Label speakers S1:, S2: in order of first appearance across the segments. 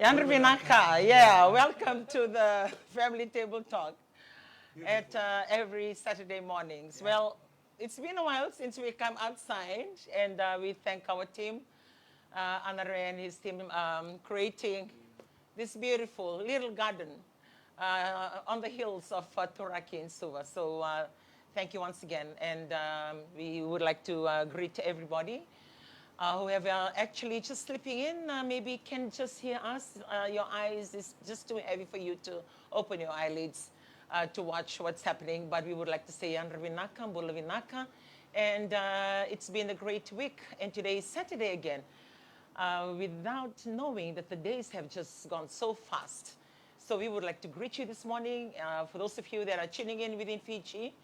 S1: Yan Vinaka, yeah, welcome to the Family Table Talk at every Saturday mornings. Yeah. Well, it's been a while since we come outside, and we thank our team, Anare and his team, creating this beautiful little garden on the hills of Turaki in Suva. So thank you once again, and we would like to greet everybody. Whoever actually just sleeping in, maybe can just hear us. Your eyes is just too heavy for you to open your eyelids to watch what's happening. But we would like to say Yanravinaka, Bulavinaka. And it's been a great week. And today is Saturday again. Without knowing that the days have just gone so fast. So we would like to greet you this morning. For those of you that are tuning in within Fiji.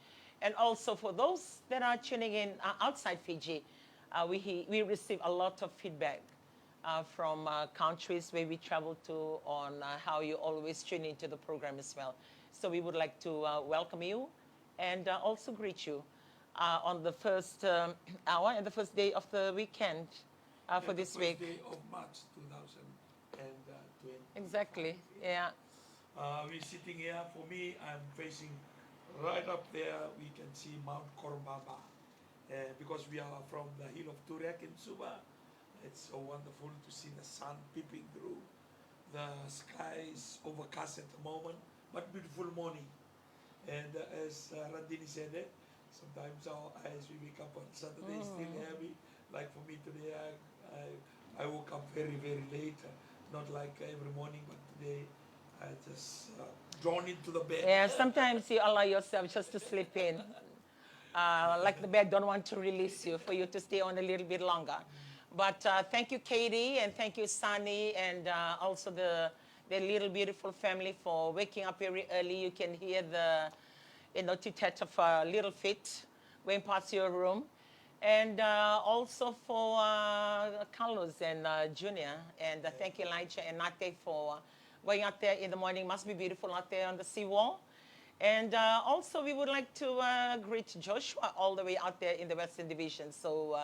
S1: And also for those that are tuning in outside Fiji. We receive a lot of feedback from countries where we travel to on how you always tune into the program as well. So we would like to welcome you and also greet you on the first hour and the first day of the weekend for this week.
S2: The first day of March 2020.
S1: Exactly, yeah.
S2: We're sitting here. For me, I'm facing right up there. We can see Mount Korbaba. Because we are from the hill of Turek in Suba, it's so wonderful to see the sun peeping through. The sky is overcast at the moment, but beautiful morning. And as Randini said it, sometimes our eyes, we wake up on Saturday still heavy. Like for me today, I woke up very, very late. Not like every morning, but today I just drawn into the bed.
S1: Yeah, sometimes you allow yourself just to sleep in. Like the bed don't want to release you for you to stay on a little bit longer. But thank you, Katie, and thank you, Sunny, and also the little beautiful family for waking up very early. You can hear the tit-tat of little feet going past your room. And also for Carlos and Junior. And thank you, Elijah and Nate, for going out there in the morning. Must be beautiful out there on the seawall. And also, we would like to greet Joshua all the way out there in the Western Division. So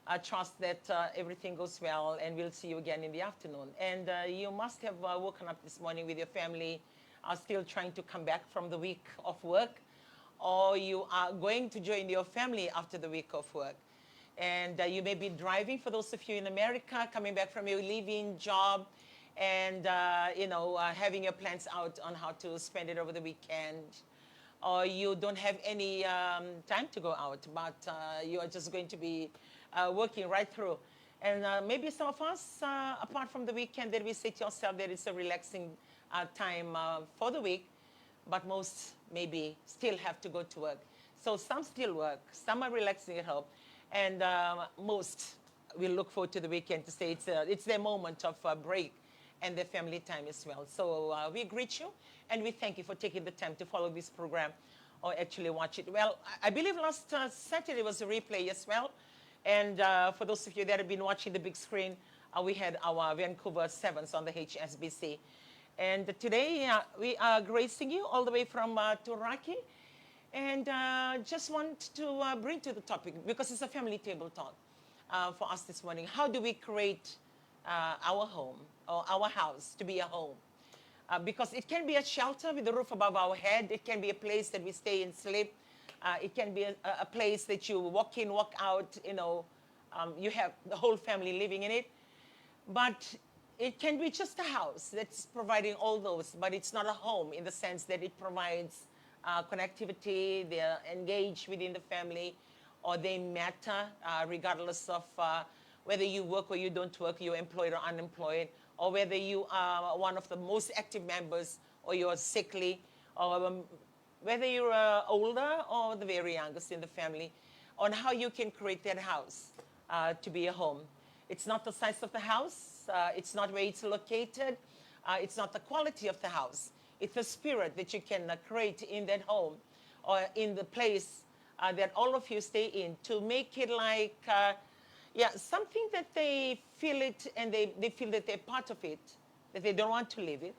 S1: I trust that everything goes well, and we'll see you again in the afternoon. And you must have woken up this morning with your family are still trying to come back from the week of work, or you are going to join your family after the week of work. And you may be driving, for those of you in America, coming back from your leaving job, and having your plans out on how to spend it over the weekend. Or you don't have any time to go out, but you are just going to be working right through. And maybe some of us, apart from the weekend, that we say to yourself that it's a relaxing time for the week, but most maybe still have to go to work. So some still work, some are relaxing at home, and most will look forward to the weekend to say it's their moment of break and their family time as well. So we greet you, and we thank you for taking the time to follow this program or actually watch it. Well, I believe last Saturday was a replay as well. And for those of you that have been watching the big screen, we had our Vancouver Sevens on the HSBC. And today we are gracing you all the way from Turaki. And just want to bring to the topic, because it's a family table talk for us this morning. How do we create our home or our house to be a home? Because it can be a shelter with the roof above our head. It can be a place that we stay and sleep. It can be a place that you walk in, walk out, you have the whole family living in it. But it can be just a house that's providing all those, but it's not a home in the sense that it provides connectivity, they're engaged within the family, or they matter regardless of whether you work or you don't work, you're employed or unemployed, or whether you are one of the most active members or you're sickly, or whether you're older or the very youngest in the family, on how you can create that house to be a home. It's not the size of the house, it's not where it's located, it's not the quality of the house. It's the spirit that you can create in that home or in the place that all of you stay in, to make it like, something that they feel it and they feel that they're part of it, that they don't want to leave it.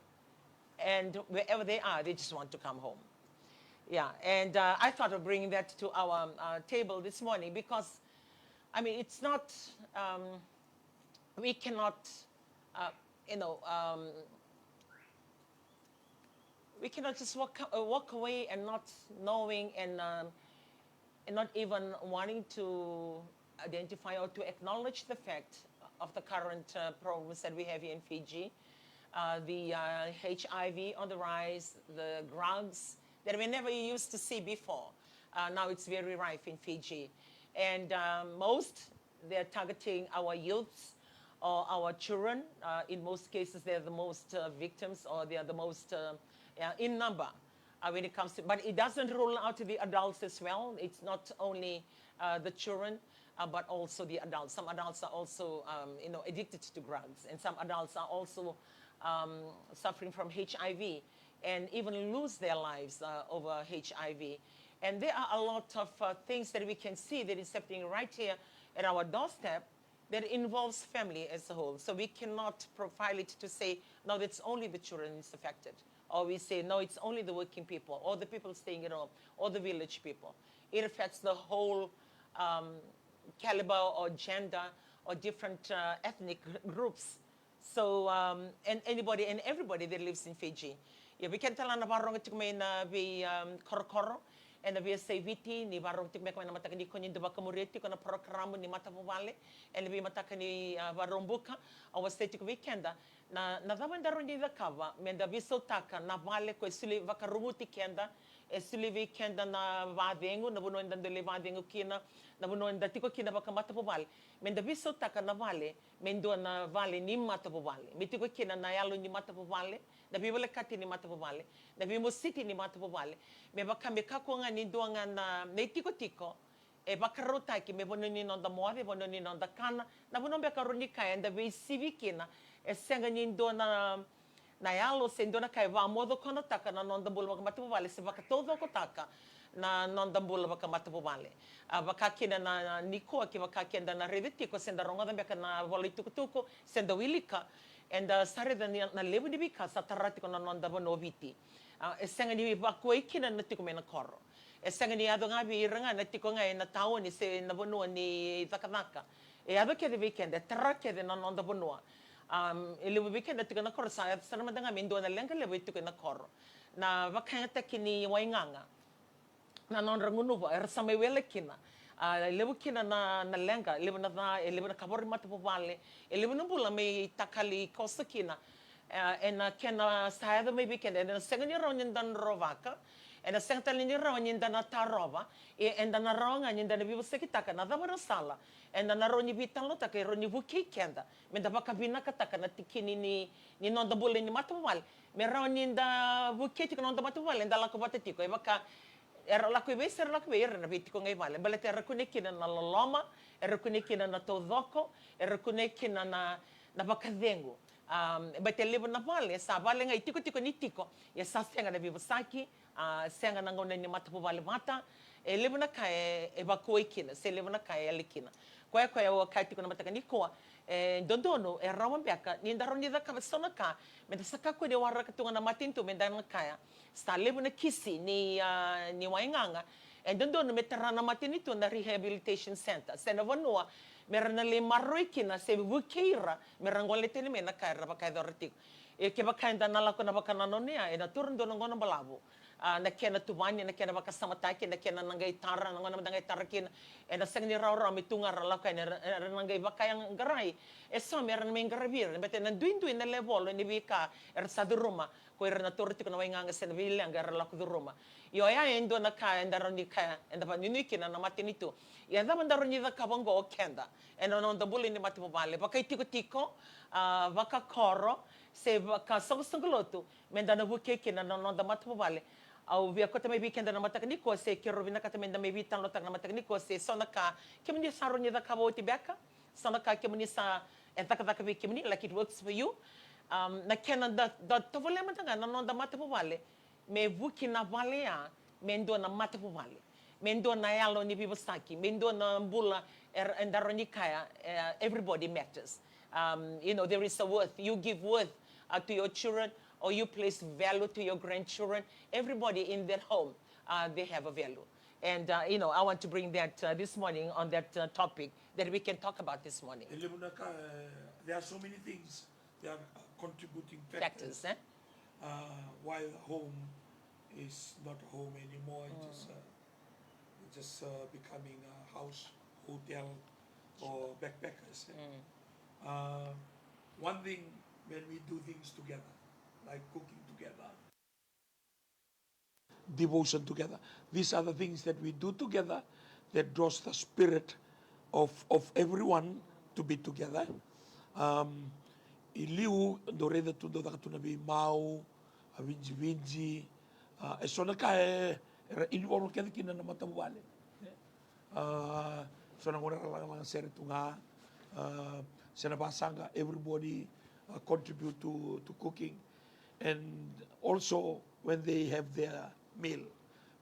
S1: And wherever they are, they just want to come home. Yeah, and I thought of bringing that to our table this morning because, it's not, we cannot, we cannot just walk away and not knowing and not even wanting to identify or to acknowledge the fact of the current problems that we have here in Fiji. The HIV on the rise, the drugs that we never used to see before. Now it's very rife in Fiji. And they're targeting our youths or our children. In most cases, they're the most victims, or they are the most in number when it comes to, but it doesn't rule out the adults as well. It's not only the children, but also the adults. Some adults are also, addicted to drugs, and some adults are also suffering from HIV and even lose their lives over HIV. And there are a lot of things that we can see that is happening right here at our doorstep that involves family as a whole. So we cannot profile it to say, no, it's only the children is affected. Or we say, no, it's only the working people, or the people staying at home, or the village people. It affects the whole caliber or gender or different ethnic groups. So, and anybody and everybody that lives in Fiji. Yeah, we can tell na barong ito may na vi korokoro, and we say viti ni barong ito may kung na mataka ni konyin daba kamureti ko na programo ni mata vale, and we mataka ni barong buka, our state weekenda na dawan daron ni kava, menda viso taka na vale ko suli vakarumuti kenda. Suli weekenda na vadengo na buno ndan dele vadengo kina na buno ndan tiko kina baka mata po vale menda viso taka na vale mendo na vale ni mata po vale mitiko kina na yalo ni mata po vale na bibele kati ni mata po vale na bimo city ni mata po vale me baka me kako nga ni doanga na tiko tiko e baka rota ki me bono ni nonda moave bono ni nonda kana na buno baka roni kaya nda we civikina senga ni dona na yalo sendo na kai va modo kono taka na nonda bula baka mata vale se baka todo ko taka na nonda bula baka mata vale baka kina na niko ki baka kenda na reviti ko senda ronga da baka na vole tukutuko senda wilika and sare da na lebu di bika sa tarati ko na nonda bonoviti senga ni ba ko ikina na tiko mena koro senga ni ado nga bi ranga na tiko nga na tawo ni se na bono ni takanaka ado ke de weekend tarake de na nonda bono ele weekend tika na koro sa sana madanga mendo na lenga le tika na koro na vakangata kini wainganga na non rangunuva era samewele kina lebu kina na lenga lebu na kabori mata vale lebu na bula me takali kosa kina na kena saada me bikenda na sengani ronyin dan rovaka na sengtali ni ronyin dan tarova na ronga nyin dan bibu sekitaka na dama sala na ronyi bitan lo taka ronyi vuki kenda me da bakabina kataka na tikini ni non da bula ni mata vale me ronyin da vuki tika non da mata vale da la ko bata tiko e baka era la kuibe ser la kuibe era na biti ko ngai vale bale te rekunekina na loloma rekunekina na todoko rekunekina na bakadengo bate lebo na vale sa vale ngai tiko tiko ni tiko ya sa senga na vivasaki senga na ngone ni mata po vale mata lebo na kai e bakoikina se lebo na kai alikina ko e o kai tiko na mata ni ko dondono e rawan beka ni ndaro ni da ka sona ka me da saka ko de warra ka tunga na matinto me da na kaya sta levo na kisi ni wainganga dondono me terana matinito na rehabilitation center se na vanua me rana le maroikina se vukeira me rangole tene me na kaya ba kaya dortiko ke ba kaya na la ko na ba kana nonia na turun dono ngona balavo na kena tuvani na kena baka samataki na kena nangai tara na ngona nangai tarakin na sengni raura mi tunga rala ka na nangai baka yang garai so me ran me ngaravir bete na duindu na level ni bika sa duruma ko na torti ko na wainga sen villa ngara la ku duruma yo ya endo na ka ndaro ni ka enda pa nuniki na matinito ya da mandaro ni da kabango kenda no da buli ni matipo vale baka tiko tiko baka koro se baka sangoloto me da na buke kina no da matipo vale au via kota mai weekend na matakniko se ke rovina kata menda mai vitan lo tak na matakniko se sona ka kemni saro ni da ka boti beka sona ka kemni sa entaka ka vi kemni like it works for you na kena da to vole matanga na no da mate po vale me vuki na vale ya me ndo na mate po vale me ndo na yalo ni bibo saki me ndo na bula ndaro ni kaya everybody matters you know there is a worth you give worth to your children or you place value to your grandchildren. Everybody in their home, they have a value. And, you know, I want to bring that this morning on that topic that we can talk about this morning.
S2: There are so many things that are contributing
S1: Factors,
S2: factors. While home is not a home anymore, it's just becoming a house, hotel, or backpackers. One thing when we do things together, like cooking together, devotion together. These are the things that we do together that draws the spirit of everyone to be together. Iliu doreda tu do tuna bi mau, a vinji, e sona ka e involve ke kina na mata wale. Sona ngora lang sere tunga, sena basanga everybody contribute to cooking. And also when they have their meal,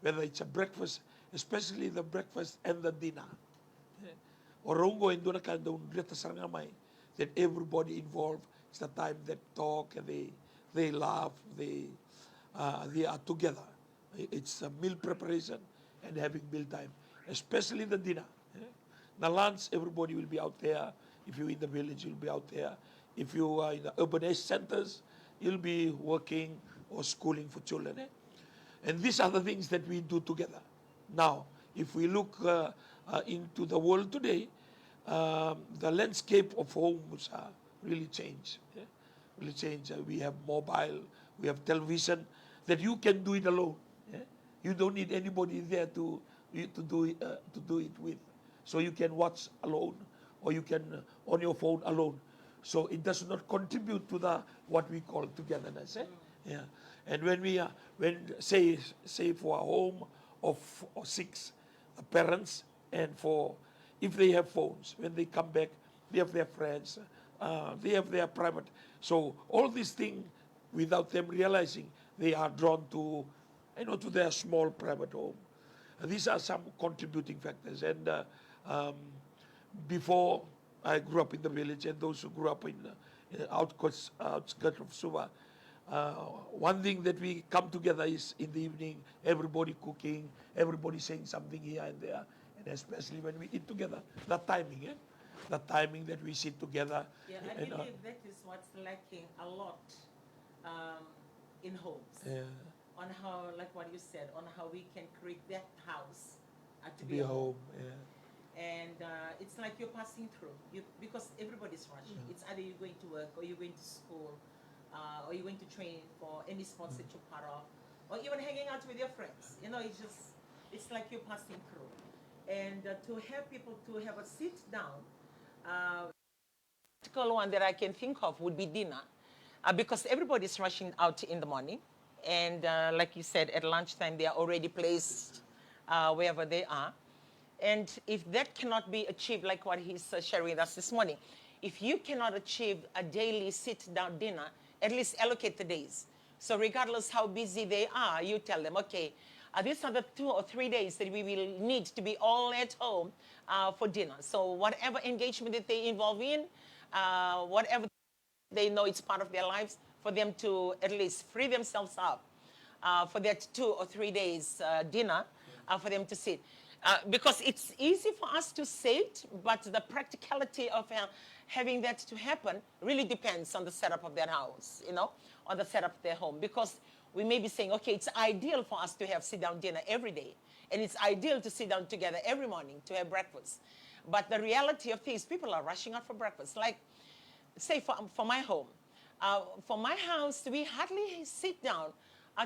S2: whether it's a breakfast, especially the breakfast and the dinner. Orongo indona kanda unreta saranga mai that everybody involved. It's the time that talk and they laugh, they are together. It's a meal preparation and having meal time, especially the dinner. The lunch, everybody will be out there. If you're in the village, you'll be out there. If you are in the urbanized centers, you'll be working or schooling for children. And these are the things that we do together. Now, if we look into the world today, the landscape of homes really changed. Really changed. We have mobile, we have television, that you can do it alone. You don't need anybody there to do it with. So you can watch alone, or you can on your phone alone. So it does not contribute to the what we call togetherness. Yeah. And when say for a home of 6 parents, and for if they have phones, when they come back, they have their friends, they have their private. So all these things, without them realizing, they are drawn to, to their small private home. These are some contributing factors. And before I grew up in the village, and those who grew up in outskirts of Suva, one thing that we come together is in the evening, everybody cooking, everybody saying something here and there, and especially when we eat together, the timing that we sit together.
S1: Yeah, I believe that is what's lacking a lot in homes.
S2: Yeah.
S1: on how, like what you said, on how we can create that house
S2: To be home, yeah.
S1: And it's like you're passing through, because everybody's rushing.
S2: Yeah.
S1: It's either you're going to work, or you're going to school, or you're going to train for any sports that you're part of, or even hanging out with your friends. It's like you're passing through. And to have people to have a sit down, practical one that I can think of would be dinner, because everybody's rushing out in the morning, and like you said, at lunchtime they are already placed wherever they are. And if that cannot be achieved, like what he's sharing with us this morning, if you cannot achieve a daily sit-down dinner, at least allocate the days. So regardless how busy they are, you tell them, okay, these are the 2 or 3 days that we will need to be all at home for dinner. So whatever engagement that they involve in, whatever they know it's part of their lives, for them to at least free themselves up for that 2 or 3 days dinner, for them to sit. Because it's easy for us to say it, but the practicality of having that to happen really depends on the setup of their house, on the setup of their home. Because we may be saying, okay, it's ideal for us to have sit-down dinner every day, and it's ideal to sit down together every morning to have breakfast. But the reality of things, people are rushing out for breakfast. Like, say, for my home, for my house, we hardly sit down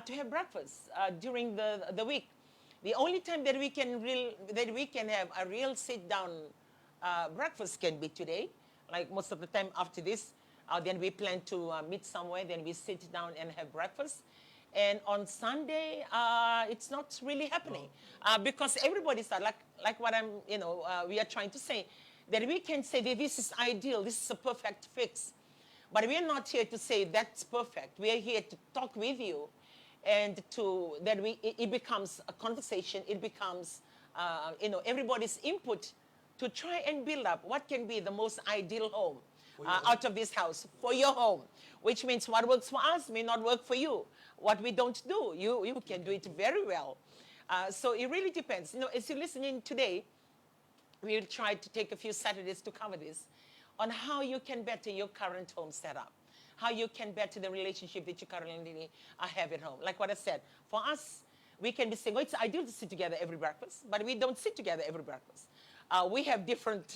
S1: to have breakfast during the week. The only time that we can have a real sit down breakfast can be today. Like most of the time after this, then we plan to meet somewhere. Then we sit down and have breakfast. And on Sunday, it's not really happening because everybody's like what we are trying to say, that we can say that this is ideal, this is a perfect fix. But we're not here to say that's perfect. We are here to talk with you, and it becomes a conversation. It becomes, everybody's input to try and build up what can be the most ideal home out of this house for your home, which means what works for us may not work for you. What we don't do, you can do it very well. So it really depends. As you're listening today, we'll try to take a few Saturdays to cover this, on how you can better your current home setup, how you can better the relationship that you currently have at home. Like what I said, for us, we can be saying, it's ideal to sit together every breakfast, but we don't sit together every breakfast. We have different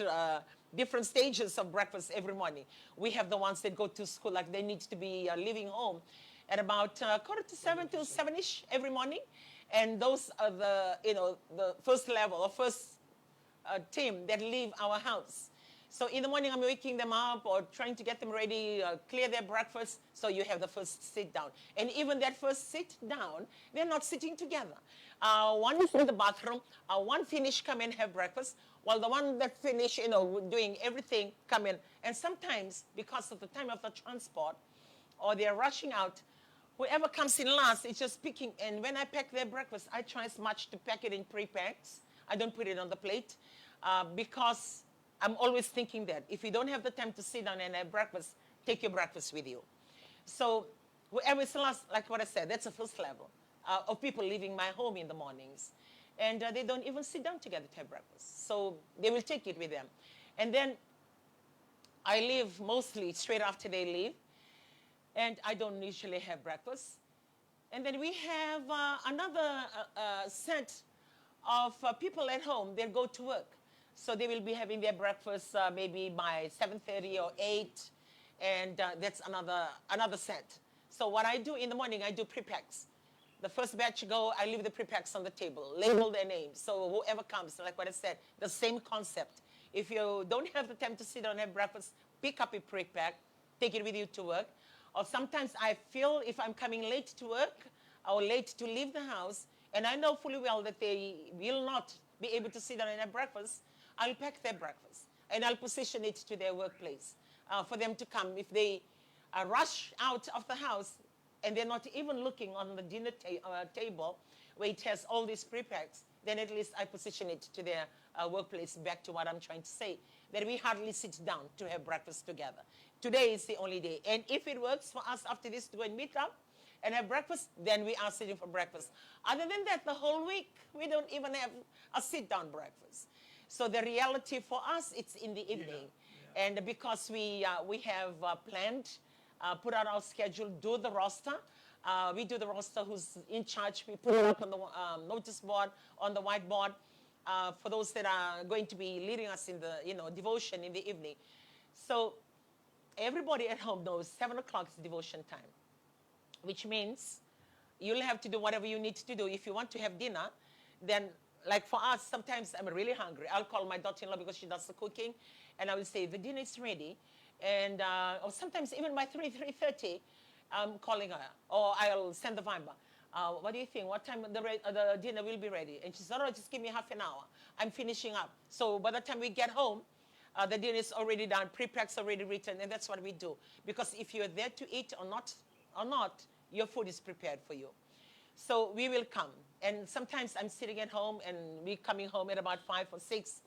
S1: stages of breakfast every morning. We have the ones that go to school, like they need to be leaving home at about 6:45 to 7-ish every morning. And those are the first level or first team that leave our house. So in the morning, I'm waking them up or trying to get them ready, clear their breakfast. So you have the first sit down. And even that first sit down, they're not sitting together. One is in the bathroom, one finish come and have breakfast, while the one that finish, doing everything come in. And sometimes, because of the time of the transport, or they're rushing out, whoever comes in last is just picking. And when I pack their breakfast, I try as much to pack it in pre-packs. I don't put it on the plate because I'm always thinking that if you don't have the time to sit down and have breakfast, take your breakfast with you. So whoever is last, like what I said, that's the first level of people leaving my home in the mornings. And they don't even sit down together to have breakfast. So they will take it with them. And then I leave mostly straight after they leave. And I don't usually have breakfast. And then we have another set of people at home. They'll go to work. So they will be having their breakfast maybe by 7:30 or 8, and that's another set. So what I do in the morning, I do pre-packs. The first batch go, I leave the pre-packs on the table, label their names. So whoever comes, like what I said, the same concept. If you don't have the time to sit down and have breakfast, pick up a pre-pack, take it with you to work. Or sometimes I feel if I'm coming late to work or late to leave the house, and I know fully well that they will not be able to sit down and have breakfast, I'll pack their breakfast and I'll position it to their workplace for them to come. If they rush out of the house and they're not even looking on the dinner table where it has all these pre-packs, then at least I position it to their workplace. Back to what I'm trying to say, that we hardly sit down to have breakfast together. Today is the only day. And if it works for us after this to go and meet up and have breakfast, then we are sitting for breakfast. Other than that, the whole week, we don't even have a sit-down breakfast. So the reality for us, it's in the evening. Yeah. And because we have planned, put out our schedule, do the roster, We do the roster, who's in charge. We put it up on the notice board, on the whiteboard, for those that are going to be leading us in the, devotion in the evening. So everybody at home knows 7 o'clock is devotion time, which means you'll have to do whatever you need to do. If you want to have dinner, then like for us, sometimes I'm really hungry. I'll call my daughter-in-law because she does the cooking, and I will say, the dinner is ready. And or sometimes even by 3:30, I'm calling her, or I'll send the Viber. What do you think? What time the dinner will be ready? And she said, oh, just give me half an hour. I'm finishing up. So by the time we get home, the dinner is already done, pre-pack's already written, and that's what we do. Because if you're there to eat or not, your food is prepared for you. So we will come. And sometimes I'm sitting at home, and we're coming home at about 5 or 6,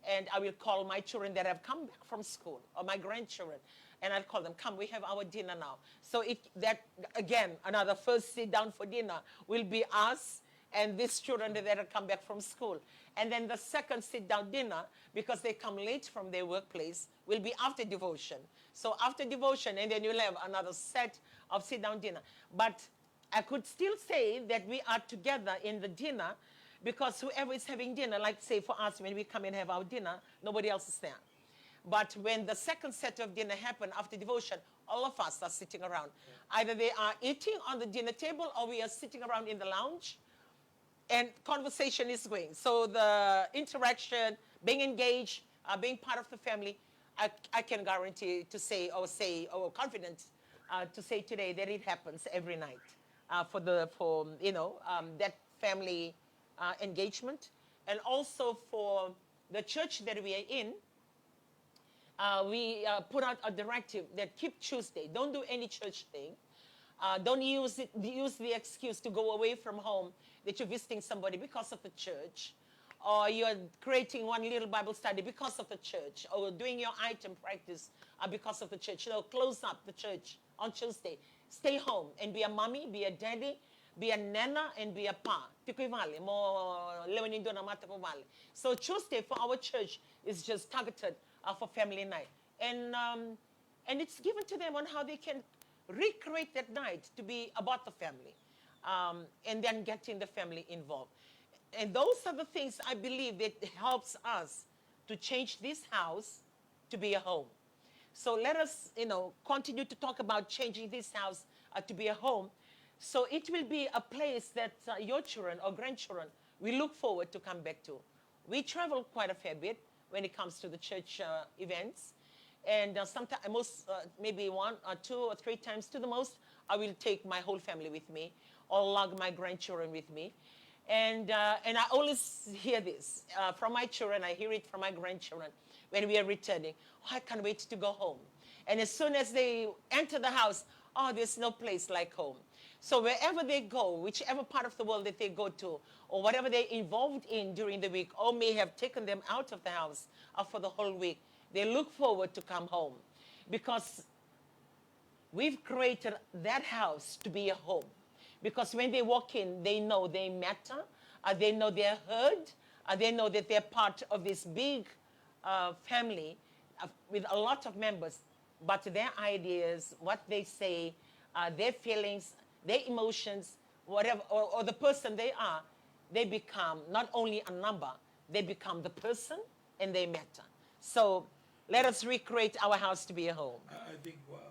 S1: and I will call my children that have come back from school, or my grandchildren, and I'll call them, come, we have our dinner now. So again, another first sit down for dinner will be us and these children that have come back from school. And then the second sit down dinner, because they come late from their workplace, will be after devotion. So after devotion, and then you'll have another set of sit down dinner. But I could still say that we are together in the dinner, because whoever is having dinner, like say for us, when we come and have our dinner, nobody else is there. But when the second set of dinner happen after devotion, all of us are sitting around. Yeah. Either they are eating on the dinner table, or we are sitting around in the lounge, and conversation is going. So the interaction, being engaged, being part of the family, I can guarantee to say, or confident to say today that it happens every night for that family engagement. And also for the church that we are in, we put out a directive that keep Tuesday. Don't do any church thing. Don't use the excuse to go away from home that you're visiting somebody because of the church, or you're creating one little Bible study because of the church, or doing your item practice because of the church. Close up the church on Tuesday. Stay home and be a mommy, be a daddy, be a nana, and be a pa. So Tuesday for our church is just targeted for family night. And it's given to them on how they can recreate that night to be about the family, and then getting the family involved. And those are the things I believe that helps us to change this house to be a home. So let us, continue to talk about changing this house to be a home. So it will be a place that your children or grandchildren will look forward to come back to. We travel quite a fair bit when it comes to the church events. And sometimes, maybe 1 or 2 or 3 times to the most, I will take my whole family with me, or lug my grandchildren with me. And I always hear this from my children. I hear it from my grandchildren when we are returning. Oh, I can't wait to go home. And as soon as they enter the house, oh, there's no place like home. So wherever they go, whichever part of the world that they go to, or whatever they're involved in during the week, or may have taken them out of the house for the whole week, they look forward to come home, because we've created that house to be a home. Because when they walk in, they know they matter, they know they're heard, they know that they're part of this big family with a lot of members. But their ideas, what they say, their feelings, their emotions, whatever, or the person they are, they become not only a number, they become the person, and they matter. So let us recreate our house to be a home.
S2: I think one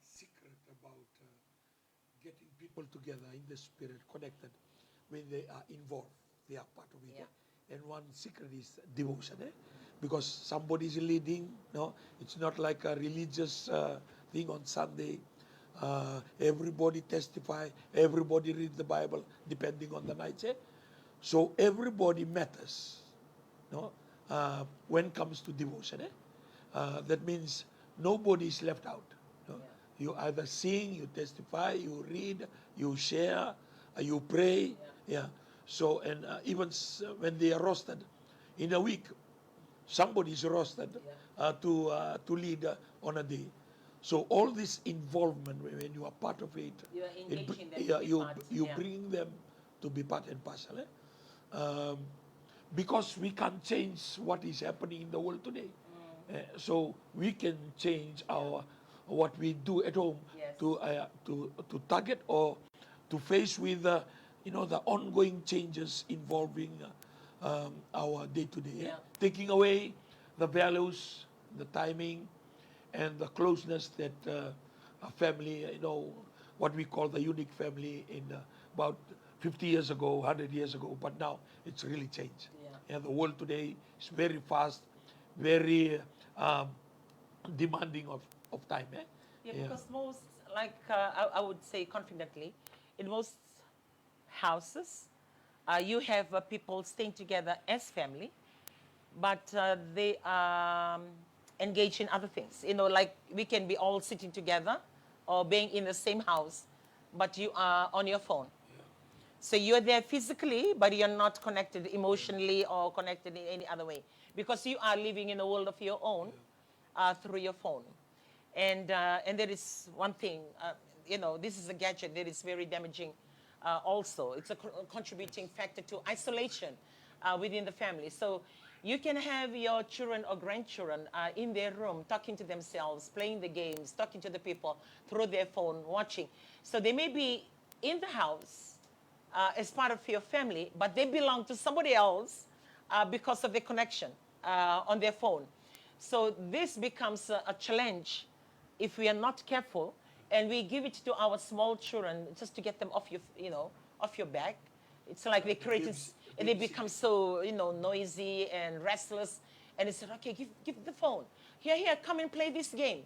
S2: secret about getting people together in the spirit, connected, when they are involved, they are part of it.
S1: Yeah.
S2: And one secret is devotion, because somebody is leading. No, it's not like a religious thing on Sunday. Everybody testify, everybody read the Bible, depending on the night. So everybody matters. No, when it comes to devotion, that means nobody is left out. No? Yeah. You either sing, you testify, you read, you share, you pray. Yeah. So and even when they are rostered in a week, somebody is rostered to lead on a day. So all this involvement, when you are part of it,
S1: you are engaging them.
S2: You bring them to be part and parcel. Because we can't change what is happening in the world today. So we can change our what we do at home
S1: Yes.
S2: to target or to face with the ongoing changes involving our day to day.
S1: Yeah.
S2: Taking away the values, the timing, and the closeness that a family, what we call the unique family in about 50 years ago, 100 years ago, but now it's really changed.
S1: Yeah.
S2: And the world today is very fast, very demanding of time.
S1: Yeah, because most, like I would say confidently, in most houses, you have people staying together as family, but they are engaged in other things. Like we can be all sitting together or being in the same house, but you are on your phone. So you're there physically, but you're not connected emotionally or connected in any other way because you are living in a world of your own through your phone. And there is one thing, this is a gadget that is very damaging also. It's a contributing factor to isolation within the family. So you can have your children or grandchildren in their room talking to themselves, playing the games, talking to the people through their phone, watching. So they may be in the house as part of your family, but they belong to somebody else because of the connection on their phone. So this becomes a challenge if we are not careful and we give it to our small children just to get them off off your back. It's like they create this, and they become so noisy and restless. And they said, okay, give the phone. Here, come and play this game.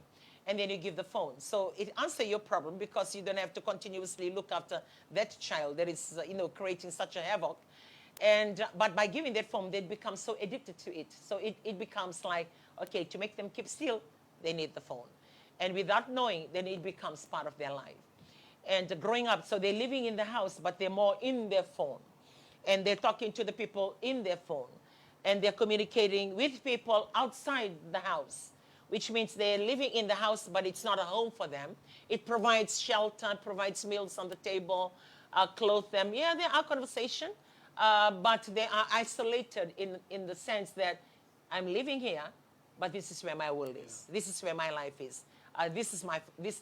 S1: And then you give the phone. So it answers your problem because you don't have to continuously look after that child that is, creating such a havoc. But by giving that phone, they become so addicted to it. So it becomes like, okay, to make them keep still, they need the phone. And without knowing, then it becomes part of their life. And growing up, so they're living in the house, but they're more in their phone. And they're talking to the people in their phone. And they're communicating with people outside the house, which means they're living in the house, but it's not a home for them. It provides shelter, provides meals on the table, clothe them. Yeah, there are conversation, but they are isolated in the sense that I'm living here, but this is where my world is. This is where my life is. These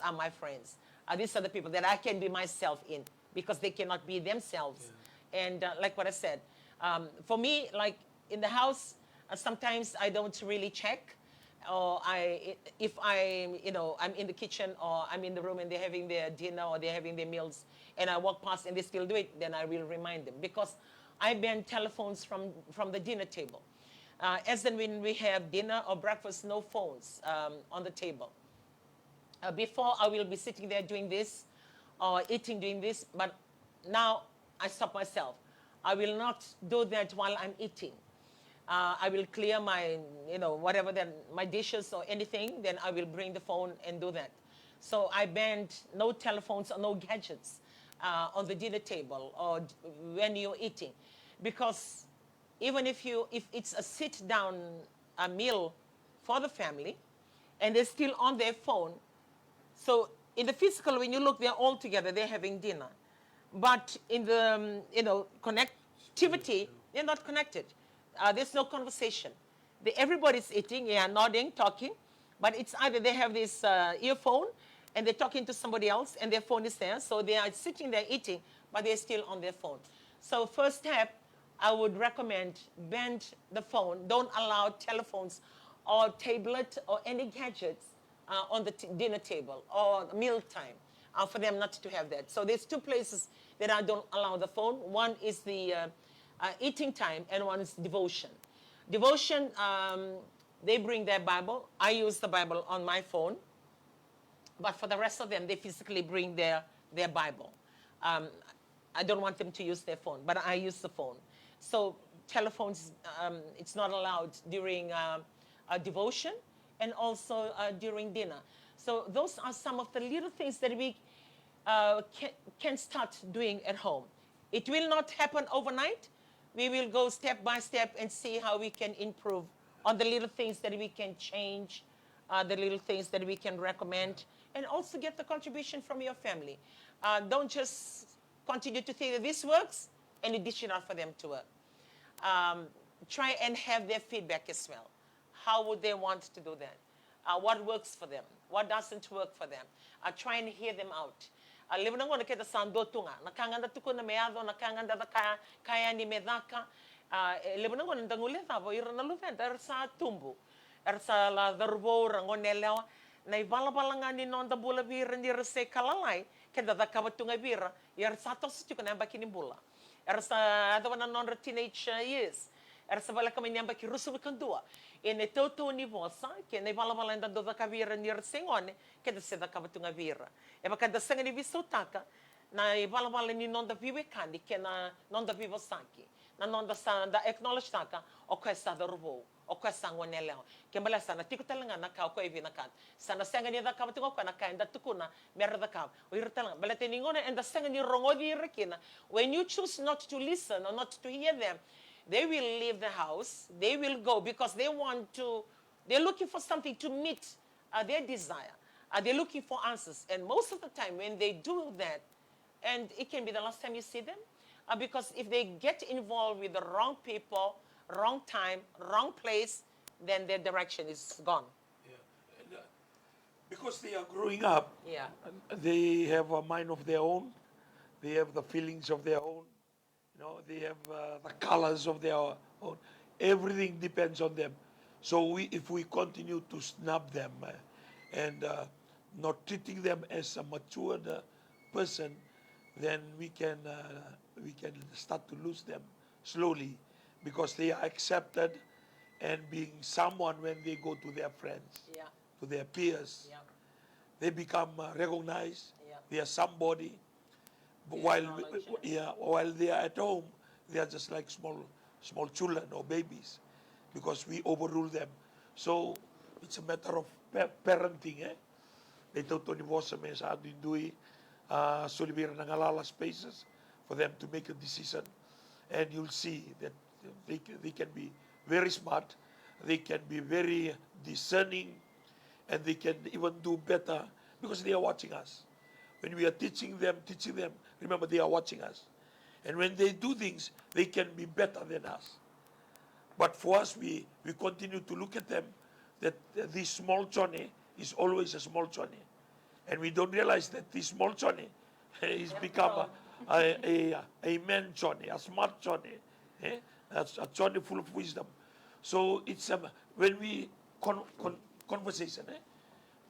S1: are my friends. These are the people that I can be myself in because they cannot be themselves. Yeah. And like what I said, for me, like in the house, sometimes I don't really check. Or if I'm in the kitchen or I'm in the room and they're having their dinner or they're having their meals and I walk past and they still do it, then I will remind them because I ban telephones from the dinner table. As in when we have dinner or breakfast, no phones on the table. Before I will be sitting there doing this or eating doing this, but now I stop myself. I will not do that while I'm eating. I will clear my, whatever, my dishes or anything, then I will bring the phone and do that. So I banned no telephones or no gadgets on the dinner table or when you're eating. Because even if it's a sit-down meal for the family and they're still on their phone, so in the physical, when you look, they're all together, they're having dinner. But in the, connectivity, they're not connected. There's no conversation. Everybody's eating, nodding, talking, but it's either they have this earphone and they're talking to somebody else and their phone is there, so they are sitting there eating, but they're still on their phone. So first step, I would recommend ban the phone. Don't allow telephones or tablet or any gadgets on the dinner table or meal time for them not to have that. So there's two places that I don't allow the phone. One is the eating time and one is devotion. Devotion, they bring their Bible. I use the Bible on my phone. But for the rest of them, they physically bring their Bible. I don't want them to use their phone, but I use the phone. So telephones, it's not allowed during devotion and also during dinner. So those are some of the little things that we can start doing at home. It will not happen overnight. We will go step by step and see how we can improve on the little things that we can change, the little things that we can recommend, and also get the contribution from your family. Don't just continue to think that this works and you dish it out for them to work. Try and have their feedback as well. How would they want to do that? What works for them? what doesn't work for them. Try and hear them out. Levo na ngona kita sando tunga. Nakanganda tuko na meado, nakanganda da kaya ni medaka. Levo na ngona ndangule thavo ira na luventa sa tumbu. Sa la darbo rangoneleo na ibalabala nga ni nonda bula bira ni rese kalalai kenda da kabatunga bira sa tos tuko na bakini bula. Sa adawana non teenage years. Sa bala kami nyamba ki rusu kandua. E toto ni vosa que ne balabala nda do da kavira ni resengone que da se da kabatunga bira. E baka da sanga ni visotaka na ibalabala ni nonda vive kandi que na nonda vivo saki. Na nonda sa da acknowledge taka o questa da rubo. O questa ngoneleo que mbala sana tiko talanga na ka ko evi na kan sana sanga ni da kabatunga ko na ka nda tukuna merda da ka o irtalanga bala te ningone and da sanga ni rongodi rekina when you choose not to listen or not to hear them they will leave the house, they will go because they're looking for something to meet their desire. They're looking for answers. And most of the time when they do that, and it can be the last time you see them, because if they get involved with the wrong people, wrong time, wrong place, then their direction is gone.
S2: Yeah. And, because they are growing up,
S1: Yeah.
S2: they have a mind of their own, they have the feelings of their own, they have the colors of their own. Everything depends on them. So if we continue to snub them and not treating them as a matured person, then we can start to lose them slowly because they are accepted and being someone when they go to their friends,
S1: Yeah.
S2: to their peers.
S1: Yeah.
S2: They become recognized.
S1: Yeah.
S2: They are somebody. But while they are at home, they are just like small children or babies, because we overrule them. So it's a matter of parenting. They totally was sa adindui solibira ng alala spaces for them to make a decision, and you'll see that they can be very smart, they can be very discerning, and they can even do better because they are watching us. When we are teaching them, remember they are watching us. And when they do things, they can be better than us. But for us, we continue to look at them, that this small Johnny is always a small Johnny. And we don't realize that this small Johnny is become a man Johnny, a smart Johnny, a Johnny full of wisdom. So it's when we conversation,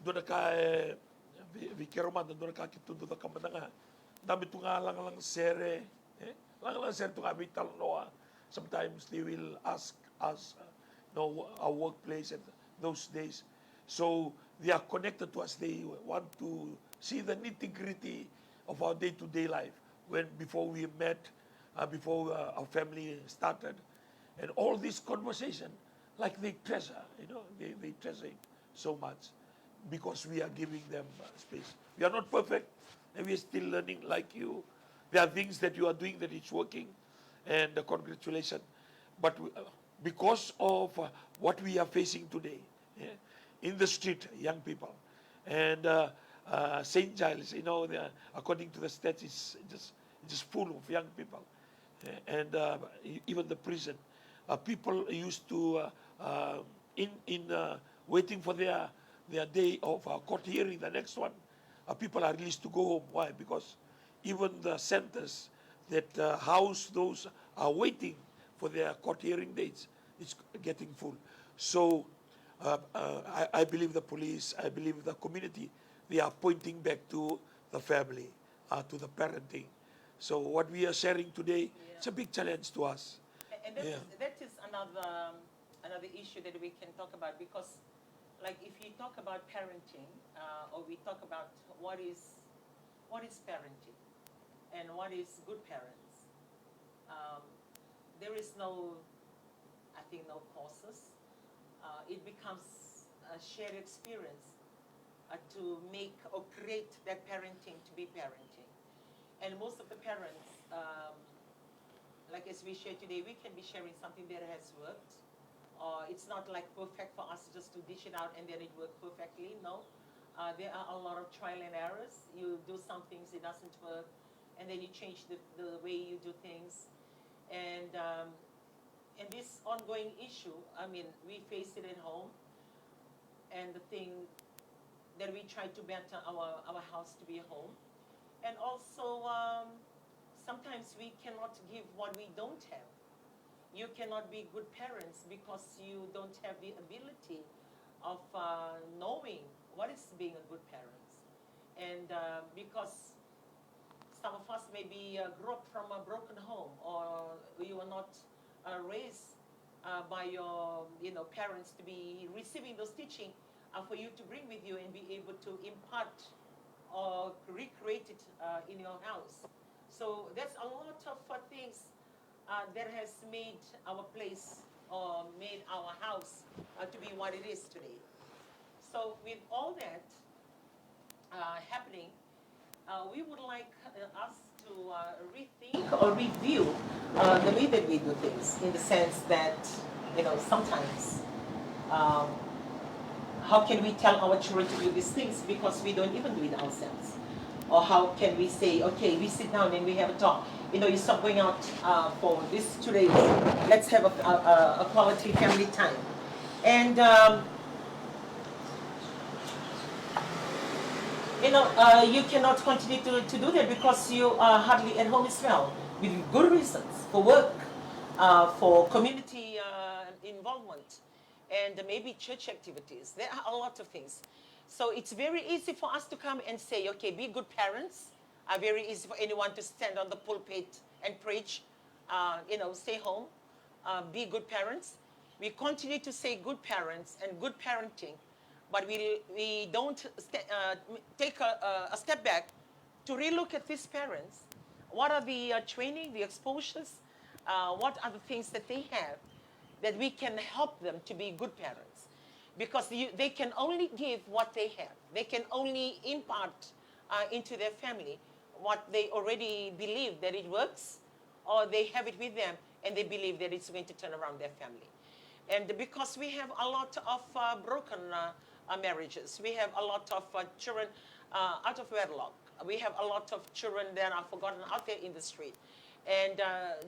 S2: doon ka Vikiroman, doon ka kitundo da kamana dami tunga lang sere, lang sere tunga vital noa. Sometimes they will ask us, our workplace and those days. So they are connected to us. They want to see the nitty-gritty of our day-to-day life. Before we met, before our family started, and all this conversation, like they treasure, they treasure it so much because we are giving them space. We are not perfect, and we are still learning like you. There are things that you are doing that it's working, and congratulations. But because of what we are facing today, in the street, young people, and St. Giles, according to the stats, it's just full of young people, and even the prison. People used to waiting for their day of court hearing, the next one, people are released to go home. Why? Because even the centers that house those are waiting for their court hearing dates, it's getting full. So I believe the police, I believe the community, they are pointing back to the family, to the parenting. So what we are sharing today, it's a big challenge to us.
S1: And that is another issue that we can talk about, because like if you talk about parenting, or we talk about what is parenting and what is good parents, there is no courses. It becomes a shared experience to make or create that parenting to be parenting. And most of the parents, like as we share today, we can be sharing something that has worked. It's not like perfect for us just to dish it out and then it worked perfectly. No, there are a lot of trial and errors. You do some things, it doesn't work, and then you change the way you do things. And this ongoing issue, I mean, we face it at home. And the thing that we try to better our house to be a home. And also, sometimes we cannot give what we don't have. You cannot be good parents because you don't have the ability of knowing what is being a good parent. And because some of us maybe grew up from a broken home, or you were not raised by your parents to be receiving those teaching for you to bring with you and be able to impart or recreate it in your house. So there's a lot of things that has made our place or made our house to be what it is today. So with all that happening, we would like us to rethink or review the way that we do things, in the sense that, sometimes how can we tell our children to do these things because we don't even do it ourselves? Or how can we say, okay, we sit down and we have a talk. You stop going out for this 2 days. Let's have a quality family time. And you cannot continue to do that because you are hardly at home as well, with good reasons, for work, for community involvement, and maybe church activities. There are a lot of things. So it's very easy for us to come and say, okay, be good parents. Very easy for anyone to stand on the pulpit and preach, stay home, be good parents. We continue to say good parents and good parenting, but we don't take a step back to relook at these parents. What are the training, the exposures? What are the things that they have that we can help them to be good parents? Because they can only give what they have. They can only impart into their family what they already believe that it works, or they have it with them and they believe that it's going to turn around their family. And because we have a lot of broken marriages, we have a lot of children out of wedlock, we have a lot of children that are forgotten out there in the street. And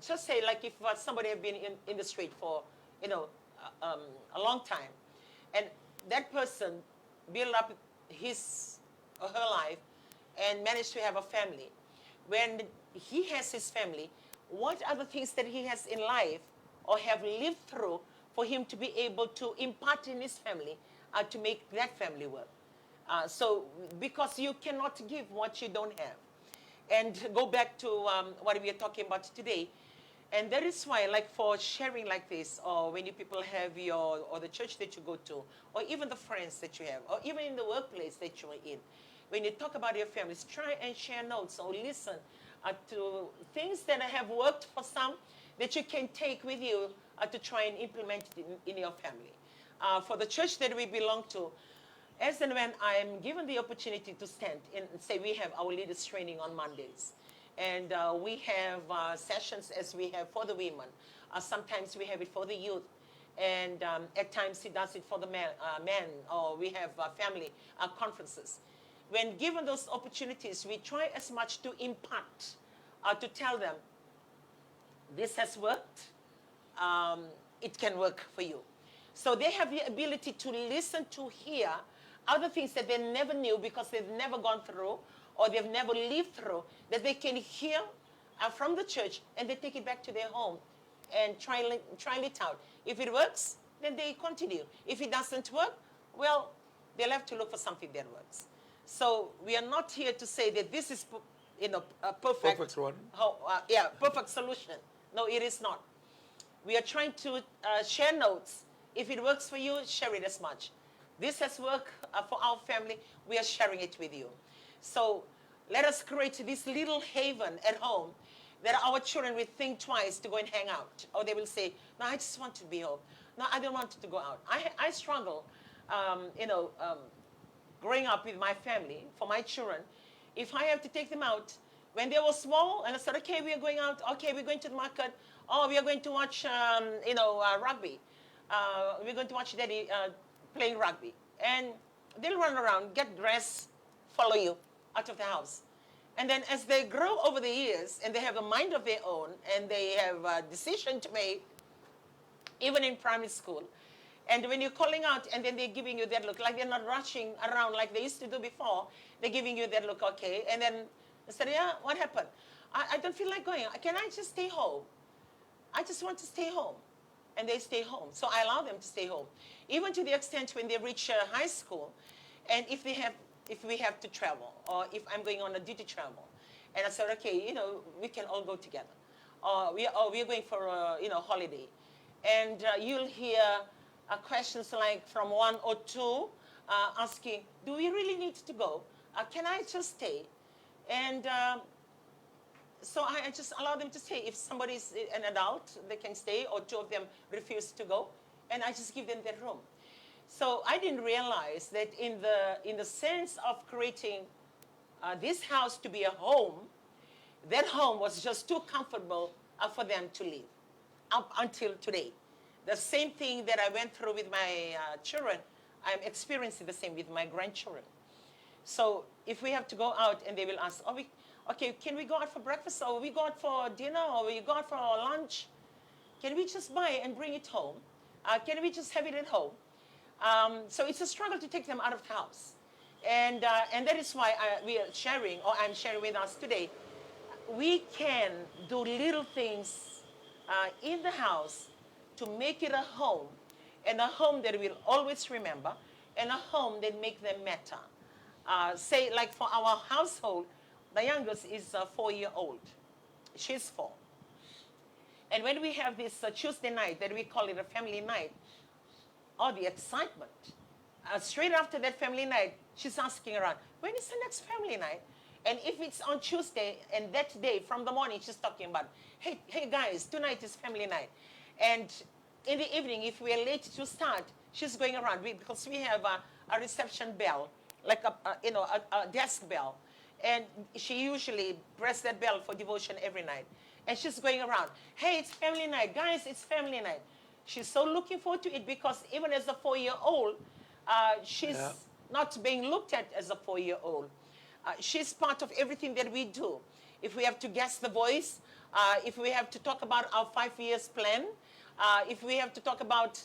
S1: just say, like, if somebody have been in the street for a long time, and that person built up his or her life and managed to have a family. When he has his family, what are the things that he has in life or have lived through for him to be able to impart in his family to make that family work? So because you cannot give what you don't have. And go back to what we are talking about today. And that is why, like, for sharing like this, or when you people have or the church that you go to, or even the friends that you have, or even in the workplace that you are in, when you talk about your families, try and share notes or listen to things that have worked for some that you can take with you to try and implement it in your family. For the church that we belong to, as and when I am given the opportunity to stand and say, we have our leaders training on Mondays. And we have sessions as we have for the women. Sometimes we have it for the youth. And at times he does it for the men, or we have family conferences. When given those opportunities, we try as much to impart, to tell them, this has worked, it can work for you. So they have the ability to listen, to hear other things that they never knew because they've never gone through, or they've never lived through, that they can hear from the church, and they take it back to their home and try it out. If it works, then they continue. If it doesn't work, well, they'll have to look for something that works. So we are not here to say that this is a perfect
S2: one.
S1: Perfect solution. No, it is not. We are trying to share notes. If it works for you, share it as much. This has worked for our family. We are sharing it with you. So let us create this little haven at home that our children will think twice to go and hang out. Or they will say, no, I just want to be home. No, I don't want to go out. I struggle, growing up with my family, for my children. If I have to take them out, when they were small, and I said, okay, we are going out. Okay, we're going to the market. Oh, we are going to watch, rugby. We're going to watch Daddy playing rugby. And they'll run around, get dressed, follow you out of the house. And then as they grow over the years, and they have a mind of their own, and they have a decision to make, even in primary school, And when you're calling out and then they're giving you that look, like they're not rushing around like they used to do before, they're giving you that look, okay. And then I said, yeah, what happened? I don't feel like going. Can I just stay home? I just want to stay home. And they stay home. So I allow them to stay home. Even to the extent when they reach high school, and if we have to travel, or if I'm going on a duty travel, and I said, okay, we can all go together. Or we're going for a, holiday. And you'll hear questions like from one or two asking, do we really need to go? Can I just stay? And so I just allow them to stay. If somebody's an adult, they can stay, or two of them refuse to go, and I just give them that room. So I didn't realize that in the sense of creating this house to be a home, that home was just too comfortable for them to live up until today. The same thing that I went through with my children, I'm experiencing the same with my grandchildren. So if we have to go out and they will ask, okay, can we go out for breakfast, or we go out for dinner, or we go out for lunch? Can we just buy and bring it home? Can we just have it at home? So it's a struggle to take them out of the house. And that is why we are sharing, or I'm sharing with us today, we can do little things in the house to make it a home, and a home that we'll always remember, and a home that make them matter. Say, like for our household, the youngest is 4-year-old. She's 4. And when we have this Tuesday night that we call it a family night, the excitement. Straight after that family night, she's asking around, when is the next family night? And if it's on Tuesday, and that day from the morning, she's talking about, hey guys, tonight is family night. And in the evening, if we're late to start, she's going around because we have a reception bell, like a desk bell. And she usually presses that bell for devotion every night. And she's going around, hey, it's family night. Guys, it's family night. She's so looking forward to it because even as a 4-year-old, she's not being looked at as a 4-year-old. She's part of everything that we do. If we have to guess the voice, if we have to talk about our 5 years plan, if we have to talk about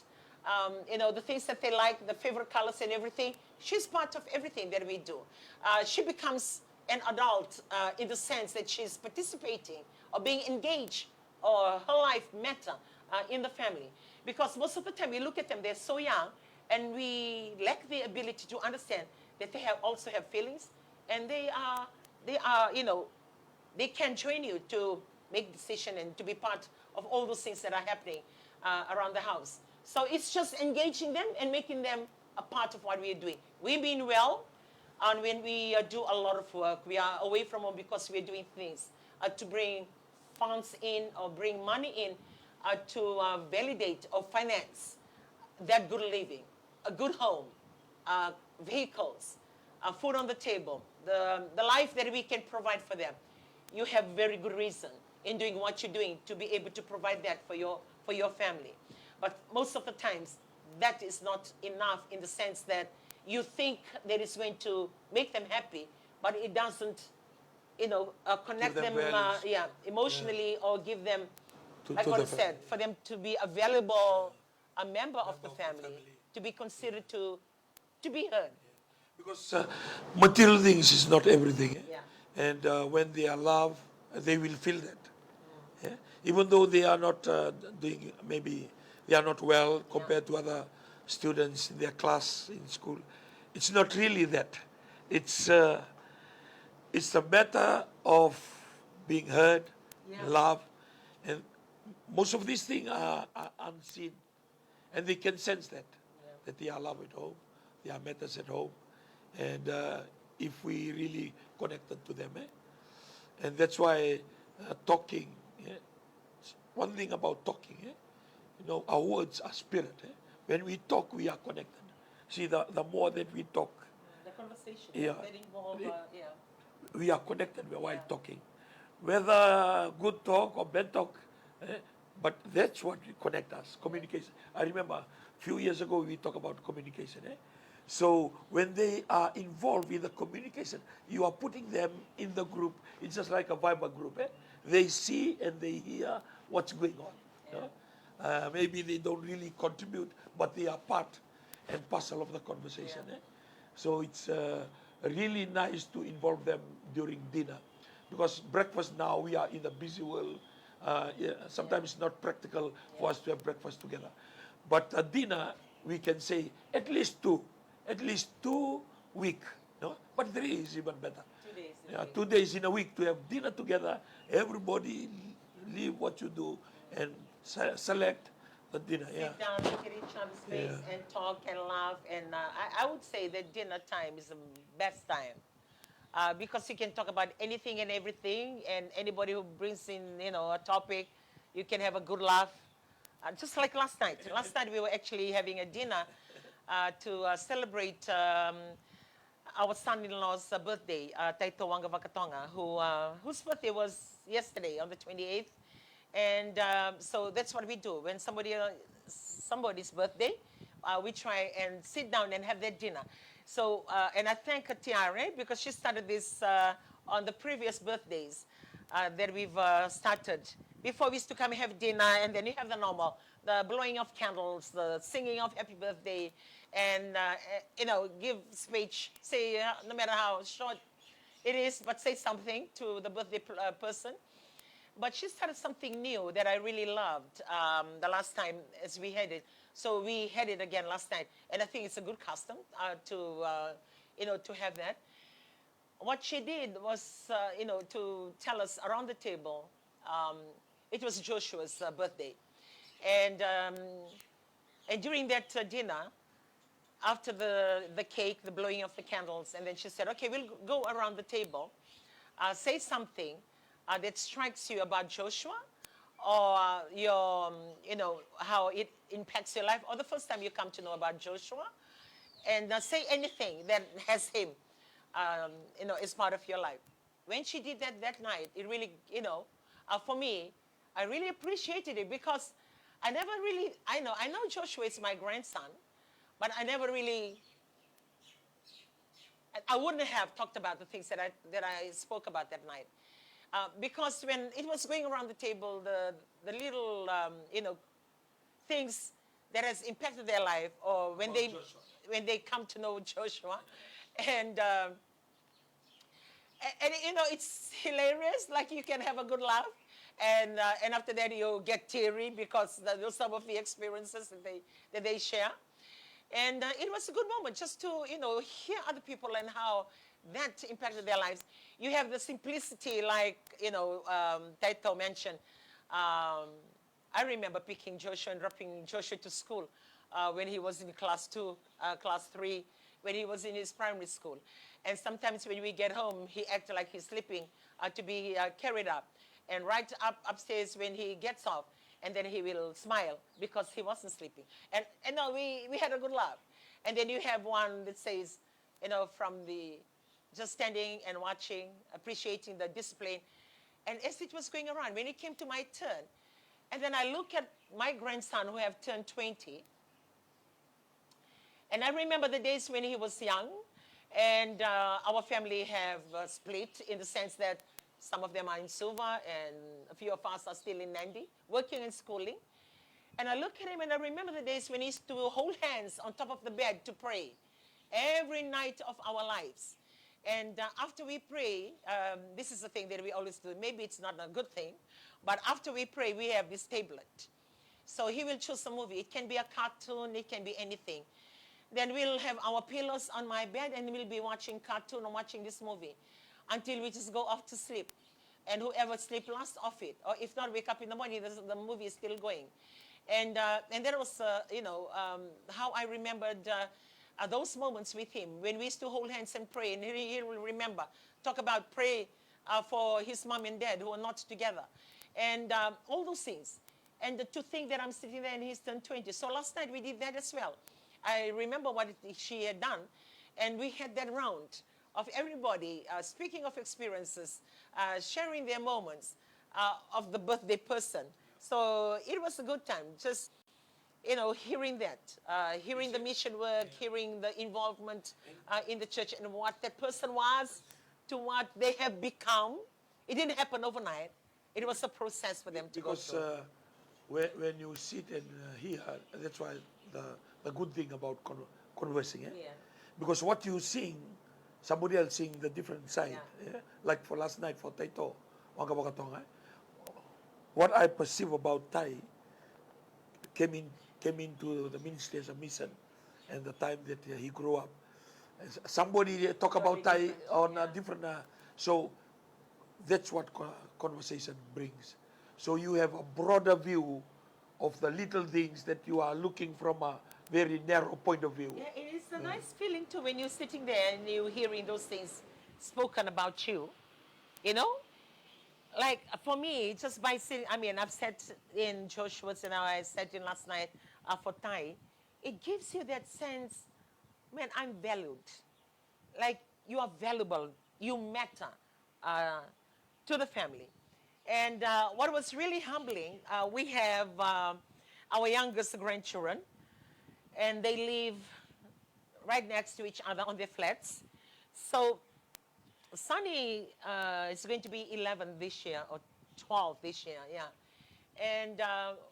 S1: the things that they like, the favorite colors and everything, she's part of everything that we do. She becomes an adult in the sense that she's participating or being engaged, or her life matter in the family. Because most of the time we look at them, they're so young, and we lack the ability to understand that they also have feelings, and they can join you to make decision and to be part of all those things that are happening around the house. So it's just engaging them and making them a part of what we are doing. We mean well, and when we do a lot of work, we are away from home because we're doing things to bring funds in or bring money in to validate or finance that good living, a good home, vehicles, food on the table, the life that we can provide for them. You have very good reason in doing what you're doing to be able to provide that for your family. But most of the times, that is not enough in the sense that you think that it's going to make them happy, but it doesn't, connect them emotionally, or give them, like what I said, for them to be a valuable member of the family, to be considered to be heard.
S2: Because material things is not everything.
S1: Yeah.
S2: And when they are loved, they will feel that. Yeah? Even though they are not doing, maybe they are not well compared to other students in their class in school. It's not really that. It's a matter of being heard, loved, and most of these things are unseen, and they can sense that they are loved at home, they are met us at home, and if we really connected to them, and that's why talking. One thing about talking, our words are spirit. When we talk, we are connected. See, the more that we talk,
S1: the conversation that involve,
S2: we are connected while talking. Whether good talk or bad talk, but that's what connect us, communication. I remember a few years ago we talked about communication. So when they are involved in the communication, you are putting them in the group. It's just like a Viber group. They see and they hear what's going on. Maybe they don't really contribute, but they are part and parcel of the conversation.
S1: Yeah.
S2: So it's really nice to involve them during dinner, because breakfast now we are in a busy world. Yeah, sometimes it's not practical for us to have breakfast together. But dinner, we can say at least two week, no? But 3 is even better.
S1: 2 days.
S2: Yeah, 2 days in a week to have dinner together. Everybody leave what you do and select the dinner. Yeah.
S1: Sit down, look at each other's face,
S2: Yeah.
S1: and talk and laugh. And I would say that dinner time is the best time. Because you can talk about anything and everything, and anybody who brings in, a topic, you can have a good laugh. Just like last night. Last night we were actually having a dinner to celebrate our son-in-law's birthday, Taito Wanga Vakatonga, whose birthday was yesterday on the 28th. And so that's what we do. When somebody's birthday, we try and sit down and have that dinner. So, and I thank Tiare because she started this on the previous birthdays that we've started. Before we used to come and have dinner, and then you have the blowing of candles, the singing of happy birthday, and, give speech, say, no matter how short it is, but say something to the birthday person. But she started something new that I really loved the last time as we had it. So we had it again last night, and I think it's a good custom to have that. What she did was, to tell us around the table. It was Joshua's birthday, and during that dinner, after the cake, the blowing of the candles, and then she said, "Okay, we'll go around the table, say something." That strikes you about Joshua, or how it impacts your life, or the first time you come to know about Joshua, and say anything that has him, as part of your life. When she did that night, it really, for me, I really appreciated it because I know Joshua is my grandson, but I never really, I wouldn't have talked about the things that I spoke about that night. Because when it was going around the table, the little, things that has impacted their life, or when they come to know Joshua, and it's hilarious. Like you can have a good laugh, and after that you get teary because those some of the experiences that they share. And it was a good moment just to, hear other people and how that impacted their lives. You have the simplicity, like, Taito mentioned. I remember picking Joshua and dropping Joshua to school when he was in class 2, class 3, when he was in his primary school. And sometimes when we get home, he acted like he's sleeping to be carried up. And right upstairs when he gets off, and then he will smile because he wasn't sleeping. And no, we had a good laugh. And then you have one that says, from the just standing and watching, appreciating the discipline. And as it was going around, when it came to my turn, and then I look at my grandson who have turned 20, and I remember the days when he was young, and our family have split in the sense that some of them are in Suva, and a few of us are still in Nandi, working and schooling. And I look at him and I remember the days when he used to hold hands on top of the bed to pray every night of our lives. And after we pray, this is the thing that we always do. Maybe it's not a good thing, but after we pray, we have this tablet. So he will choose a movie. It can be a cartoon, it can be anything. Then we'll have our pillows on my bed and we'll be watching cartoon or watching this movie until we just go off to sleep. And whoever sleep last off it, or if not, wake up in the morning, the movie is still going. And that was, how I remembered those moments with him when we used to hold hands and pray. And he will remember, talk about pray for his mom and dad who are not together. And all those things. And to think that I'm sitting there and he's turned 20. So last night we did that as well. I remember what she had done. And we had that round of everybody speaking of experiences, sharing their moments of the birthday person. So it was a good time, just, hearing that, hearing the mission work, hearing the involvement in the church and what that person was to what they have become. It didn't happen overnight. It was a process for them to go
S2: Because
S1: through.
S2: when you sit and hear, that's why the good thing about conversing, eh?
S1: Yeah.
S2: Because what you sing, somebody else sing the different side. Yeah. Like for last night for Taito, Wanga Wakatonga, what I perceive about Thai came into the ministry as a mission, and the time that he grew up. Somebody talk about Thai
S1: different,
S2: on
S1: yeah.
S2: a different, so that's what conversation brings. So you have a broader view of the little things that you are looking from a very narrow point of view.
S1: Yeah, it is a nice feeling too when you're sitting there and you're hearing those things spoken about you. You know, like for me, just by sitting, I mean, I've sat in Joshua's and I sat in last night for Thai. It gives you that sense, man, I'm valued. Like you are valuable, you matter to the family. And what was really humbling, we have our youngest grandchildren, and they live right next to each other on their flats. So Sunny is going to be 11 this year or 12 this year, yeah. And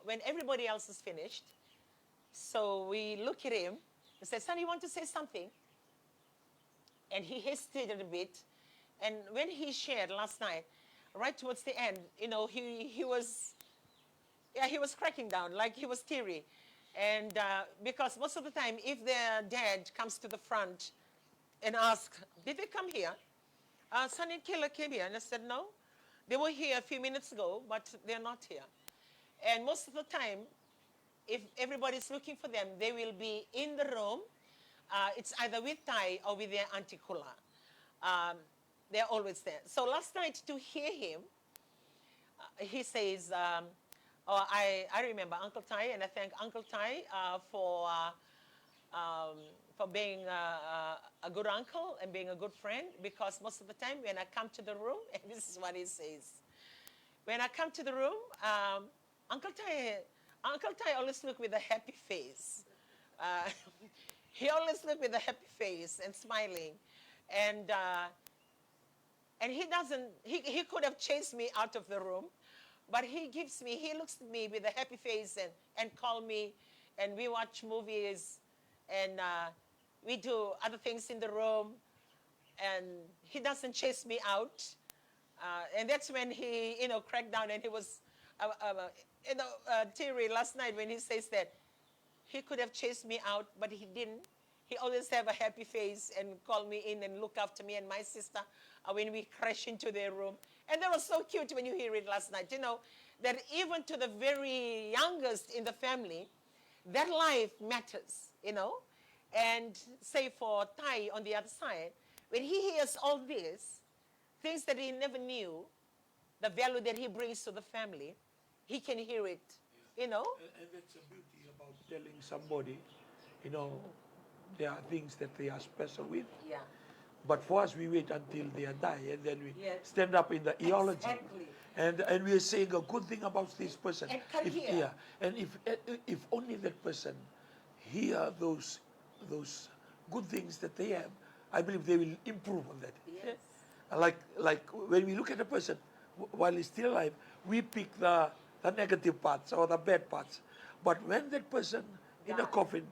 S1: when everybody else is finished, so we look at him and say, Sonny, you want to say something? And he hesitated a bit. And when he shared last night, right towards the end, you know, he was cracking down, like he was teary. And because most of the time, if their dad comes to the front and asks, did they come here? Sonny and Kayla came here. And I said, no, they were here a few minutes ago, but they're not here. And most of the time, if everybody's looking for them, they will be in the room. It's either with Thai or with their Auntie Kula. They're always there. So last night to hear him, he says, oh, I remember Uncle Thai, and I thank Uncle Thai for being a good uncle and being a good friend, because most of the time when I come to the room, and this is what he says, when I come to the room, Uncle Thai always look with a happy face. He always look with a happy face and smiling, and he could have chased me out of the room, but he looks at me with a happy face and call me, and we watch movies, and we do other things in the room, and he doesn't chase me out. And that's when he, you know, cracked down, and he was, teary last night when he says that he could have chased me out, but he didn't. He always have a happy face and call me in and look after me and my sister when we crash into their room. And that was so cute when you hear it last night, you know, that even to the very youngest in the family, that life matters, you know. And say for Thai on the other side, when he hears all this, things that he never knew, the value that he brings to the family, he can hear it, you know.
S2: And that's the beauty about telling somebody, you know, there are things that they are special with.
S1: Yeah.
S2: But for us, we wait until they are die, and then we
S1: Yes.
S2: stand up in the eology.
S1: Exactly.
S2: And we are saying a good thing about this person.
S1: And can hear.
S2: Yeah, and if only that person hear those good things that they have, I believe they will improve on that.
S1: Yes.
S2: Like when we look at a person while he's still alive, we pick the negative parts or the bad parts. But when that person in a
S1: Die.
S2: coffin,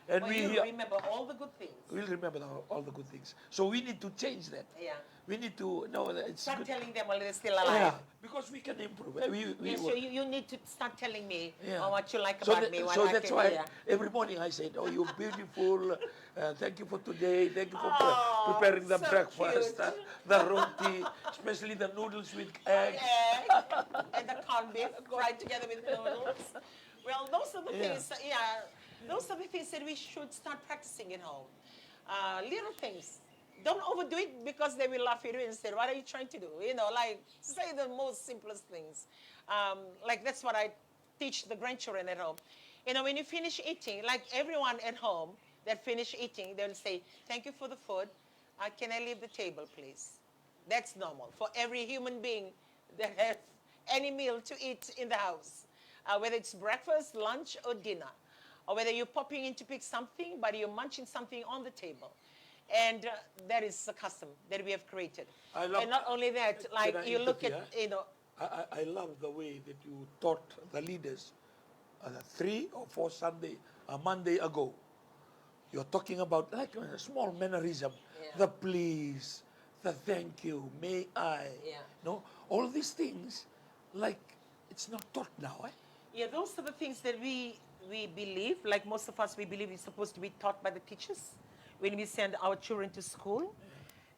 S2: and
S1: Well,
S2: we
S1: you
S2: hear,
S1: remember all the good things.
S2: we'll remember all the good things. So we need to change that.
S1: Yeah.
S2: We need to know that it's
S1: Start
S2: good.
S1: telling them while they're still alive.
S2: Yeah, because we can improve.
S1: Yeah, so you need to start telling me
S2: Yeah.
S1: what you like
S2: So,
S1: about me while
S2: so
S1: I
S2: that's
S1: can
S2: why
S1: hear.
S2: every morning I said, "Oh, you're beautiful. Thank you for today. Thank you for
S1: Oh,
S2: preparing the
S1: so
S2: breakfast,
S1: cute.
S2: the roti, especially the noodles with egg."
S1: Egg and the corned beef fried together with noodles. Well, those are the
S2: Yeah.
S1: things, those are the things that we should start practicing at home. Little things. Don't overdo it because they will laugh at you and say, what are you trying to do? You know, like, say the most simplest things. Like, that's what I teach the grandchildren at home. You know, when you finish eating, like everyone at home that finish eating, they'll say, thank you for the food. Can I leave the table, please? That's normal for every human being that has any meal to eat in the house, whether it's breakfast, lunch, or dinner, or whether you're popping in to pick something, but you're munching something on the table. And that is a custom that we have created.
S2: I love-
S1: and not only that,
S2: Can
S1: like
S2: I
S1: you look at,
S2: interfere?
S1: you know,
S2: I love the way that you taught the leaders 3 or 4 Monday ago. You're talking about like a small mannerism,
S1: Yeah.
S2: the please, the thank you, may I.
S1: Yeah.
S2: No, all these things, like it's not taught now. Eh?
S1: Yeah, those are the things that we believe. Like most of us, we believe it's supposed to be taught by the teachers when we send our children to school.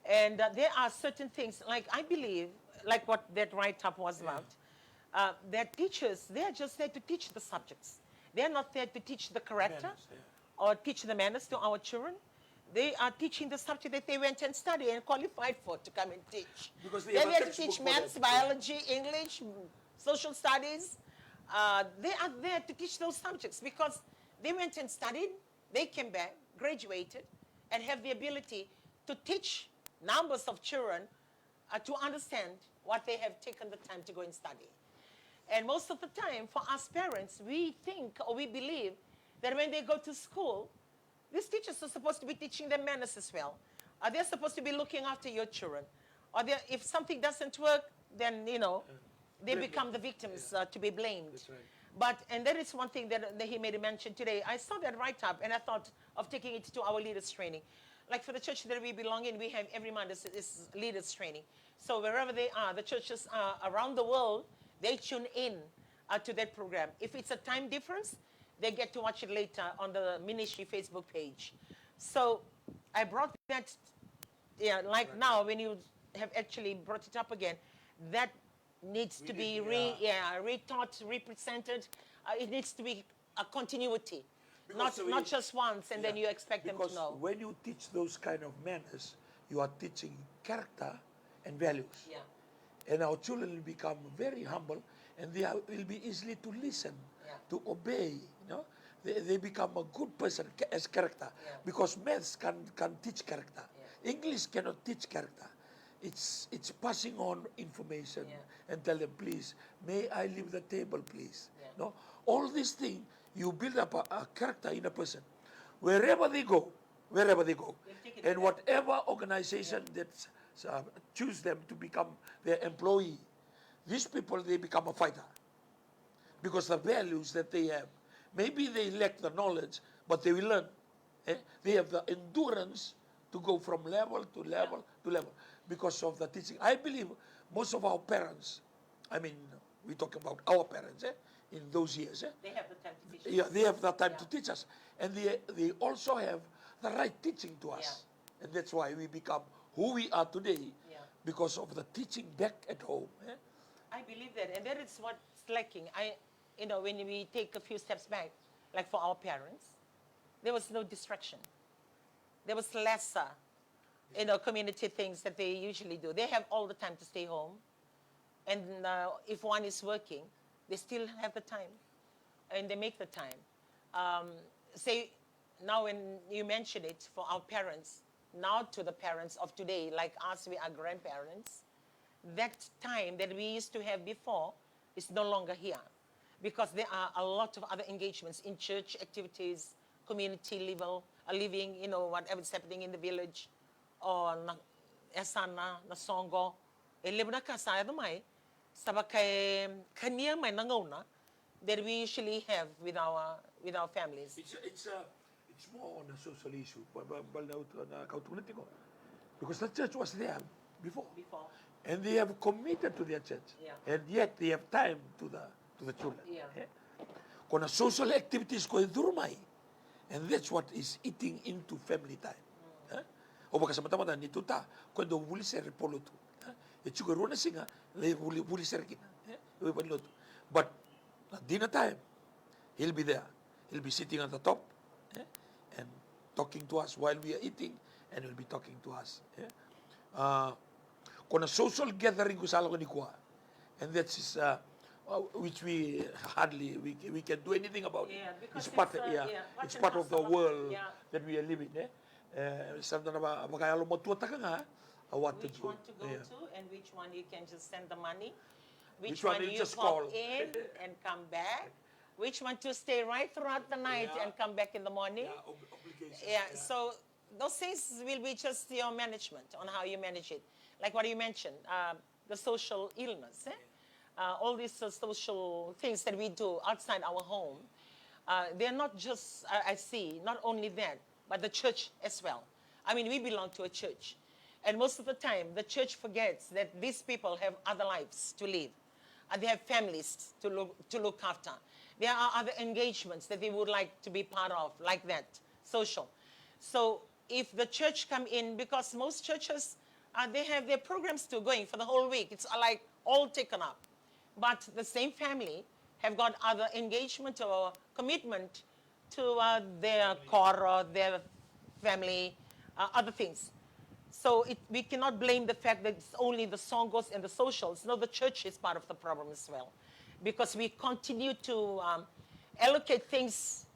S1: And there are certain things, like I believe, like what that write-up was about, that teachers, they are just there to teach the subjects. They're not there to teach the character
S2: Manners, yeah.
S1: or teach the manners to our children. They are teaching the subject that they went and studied and qualified for to come and teach.
S2: Because they
S1: They're
S2: have a
S1: there to
S2: textbook
S1: teach
S2: for
S1: maths,
S2: that.
S1: biology, English, social studies. They are there to teach those subjects because they went and studied, they came back, graduated, and have the ability to teach numbers of children to understand what they have taken the time to go and study. And most of the time, for us parents, we think or we believe that when they go to school, these teachers are supposed to be teaching them manners as well. They're supposed to be looking after your children. Or if something doesn't work, then, they become the victims to be blamed.
S2: That's right.
S1: But, and that is one thing that he made a mention today. I saw that write-up and I thought of taking it to our leaders training. Like for the church that we belong in, we have every month is leaders training. So wherever they are, the churches around the world, they tune in to that program. If it's a time difference, they get to watch it later on the ministry Facebook page. So I brought that, like now when you have actually brought it up again, that needs to be retaught, represented. It needs to be a continuity, not just once and then you expect them to
S2: Because
S1: know.
S2: when you teach those kind of manners, you are teaching character and values.
S1: Yeah.
S2: And our children will become very humble and they will be easily to listen,
S1: Yeah.
S2: to obey. They become a good person as character.
S1: Yeah.
S2: Because maths can teach character.
S1: Yeah.
S2: English cannot teach character. It's passing on information
S1: Yeah.
S2: and tell them, please, may I leave the table, please.
S1: Yeah.
S2: No, all these things, you build up a character in a person. Wherever they go,
S1: They'll take it
S2: and
S1: to
S2: whatever organization that choose them to become their employee, these people, they become a fighter. Because the values that they have, maybe they lack the knowledge, but they will learn. They have the endurance to go from level to level to level because of the teaching. I believe most of our parents, I mean, we're talking about our parents in those years.
S1: They have the time to teach.
S2: Yeah, they have the time to teach us. And they also have the right teaching to us. And that's why we become who we are today because of the teaching back at home.
S1: I believe that, and that is what's lacking. When we take a few steps back, like for our parents, there was no distraction. There was lesser, community things that they usually do. They have all the time to stay home, and if one is working, they still have the time, and they make the time. Say, now when you mention it for our parents, now to the parents of today, like us, we are grandparents, that time that we used to have before is no longer here because there are a lot of other engagements in church activities, community level, living, whatever is happening in the village, or na esana, na songo. Lebo na kasaya na may, sabakay kanya may nangona that we usually have with our families.
S2: It's more on a social issue, because the church was there before. And they have committed to their church.
S1: Yeah.
S2: And yet they have time to the children.
S1: Yeah.
S2: Kung social activities ko durmay. And that's what is eating into family time. O baka sa mata-mata, nito ta, kwando wuli ser poloto. It sugar na singa, wuli ser kina. But at dinner time, he'll be there. He'll be sitting on the top and talking to us while we are eating, and he'll be talking to us. Kung social gathering ko sa ko ni Kuha, and that's which we hardly we can do anything about it.
S1: Because
S2: It's part
S1: it's
S2: it's part of the world
S1: yeah.
S2: that we are living. Sometimes kaya mo tuwa ka nga, what to
S1: Which
S2: do.
S1: one to go to and which one you can just send the money, which
S2: one
S1: one
S2: you
S1: you
S2: just
S1: pop
S2: call.
S1: in and come back, which one to stay right throughout the night and come back in the morning.
S2: Obligations.
S1: So those things will be just your management on how you manage it. Like what you mentioned, the social illness. all these social things that we do outside our home, they're not just, I see, not only that, but the church as well. I mean, we belong to a church. And most of the time, the church forgets that these people have other lives to live. They have families to look after. There are other engagements that they would like to be part of, like that, social. So if the church come in, because most churches, they have their programs still going for the whole week. It's like all taken up. But the same family have got other engagement or commitment to their core or their family, other things. So we cannot blame the fact that it's only the songos and the socials. No, the church is part of the problem as well. Because we continue to allocate things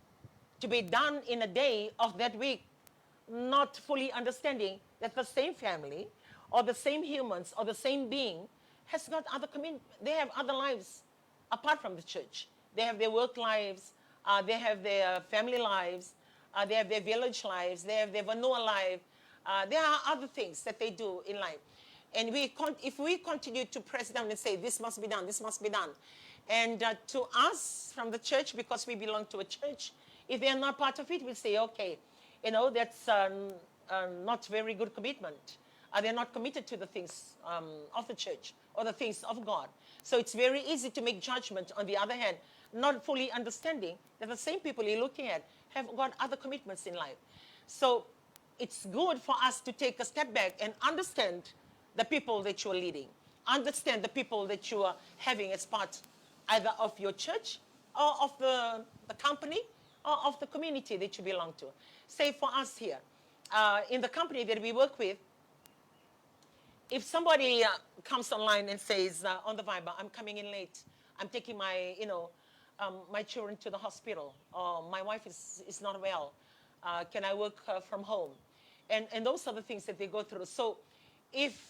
S1: to be done in a day of that week, not fully understanding that the same family or the same humans or the same being has got other they have other lives apart from the church. They have their work lives, they have their family lives, they have their village lives, they have their Vanua life. There are other things that they do in life. And if we continue to press down and say, this must be done, this must be done, and to us from the church, because we belong to a church, if they are not part of it, we'll say, okay, that's not very good commitment. They're not committed to the things of the church or the things of God. So it's very easy to make judgment. On the other hand, not fully understanding that the same people you're looking at have got other commitments in life. So it's good for us to take a step back and understand the people that you are leading. Understand the people that you are having as part either of your church or of the company or of the community that you belong to. Say for us here, in the company that we work with, if somebody comes online and says on the Viber, I'm coming in late, I'm taking my, my children to the hospital, or my wife is not well, can I work from home? And those are the things that they go through. So if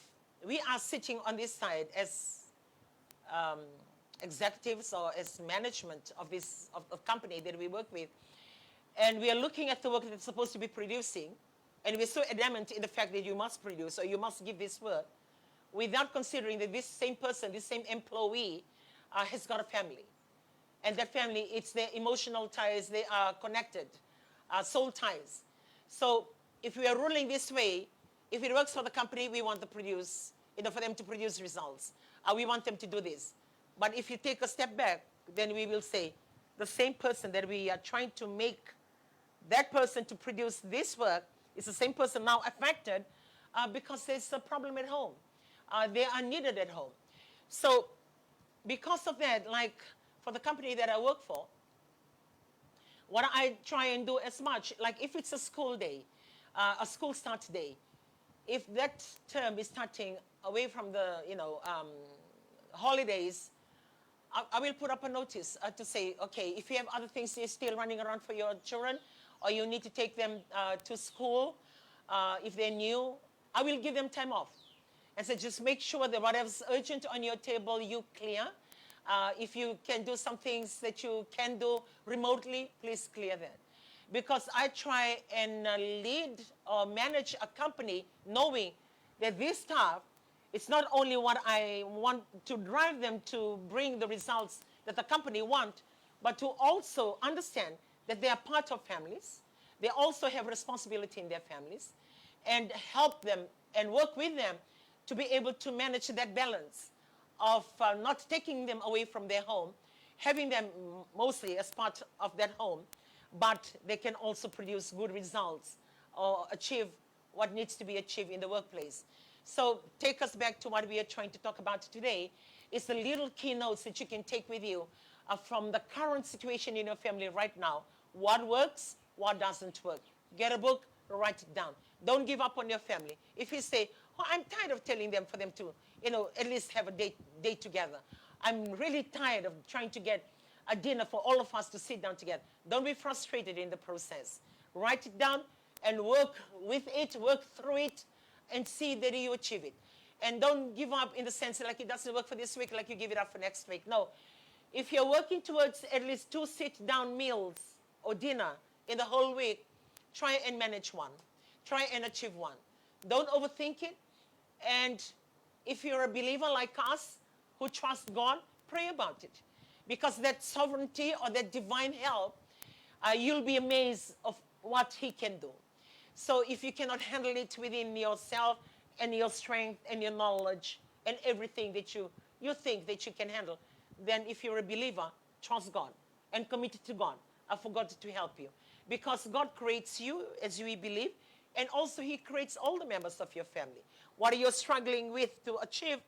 S1: we are sitting on this side as executives or as management of this of company that we work with, and we are looking at the work that's supposed to be producing, and we're so adamant in the fact that you must produce or you must give this work, without considering that this same person, this same employee has got a family. And that family, it's their emotional ties, they are connected, soul ties. So if we are ruling this way, if it works for the company, we want to produce, for them to produce results. We want them to do this. But if you take a step back, then we will say, the same person that we are trying to make that person to produce this work is the same person now affected because there's a problem at home. They are needed at home. So because of that, like for the company that I work for, what I try and do as much, like if it's a school day, a school start day, if that term is starting away from the, holidays, I will put up a notice to say, okay, if you have other things you're still running around for your children, or you need to take them to school, if they're new, I will give them time off. And so just make sure that whatever's urgent on your table, you clear. If you can do some things that you can do remotely, please clear that. Because I try and lead or manage a company knowing that this staff, it's not only what I want to drive them to bring the results that the company want, but to also understand that they are part of families. They also have responsibility in their families, and help them and work with them to be able to manage that balance of not taking them away from their home, having them mostly as part of that home, but they can also produce good results or achieve what needs to be achieved in the workplace. So take us back to what we are trying to talk about today. It's the little keynotes that you can take with you from the current situation in your family right now. What works, what doesn't work. Get a book, write it down. Don't give up on your family. If you say, oh, I'm tired of telling them for them to, at least have a date together. I'm really tired of trying to get a dinner for all of us to sit down together. Don't be frustrated in the process. Write it down and work with it, work through it, and see that you achieve it. And don't give up in the sense like it doesn't work for this week, like you give it up for next week. No. If you're working towards at least 2 sit-down meals or dinner in the whole week, try and manage one. Try and achieve one. Don't overthink it. And if you're a believer like us who trust God, pray about it. Because that sovereignty or that divine help, you'll be amazed of what he can do. So if you cannot handle it within yourself and your strength and your knowledge and everything that you think that you can handle, then if you're a believer, trust God and commit it to God. I forgot to help you. Because God creates you as we believe, and also he creates all the members of your family. What you're struggling with to achieve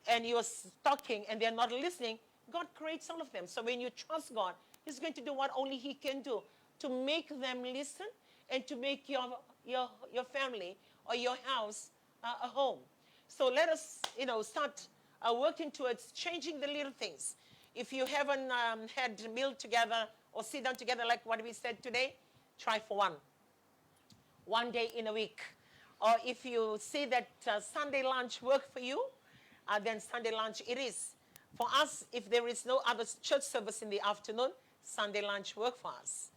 S1: and you're talking and they're not listening, God creates all of them. So when you trust God, he's going to do what only he can do to make them listen and to make your family or your house a home. So let us, start working towards changing the little things. If you haven't had a meal together or sit down together like what we said today, try for one day in a week. Or if you see that Sunday lunch work for you, then Sunday lunch it is. For us, if there is no other church service in the afternoon, Sunday lunch work for us.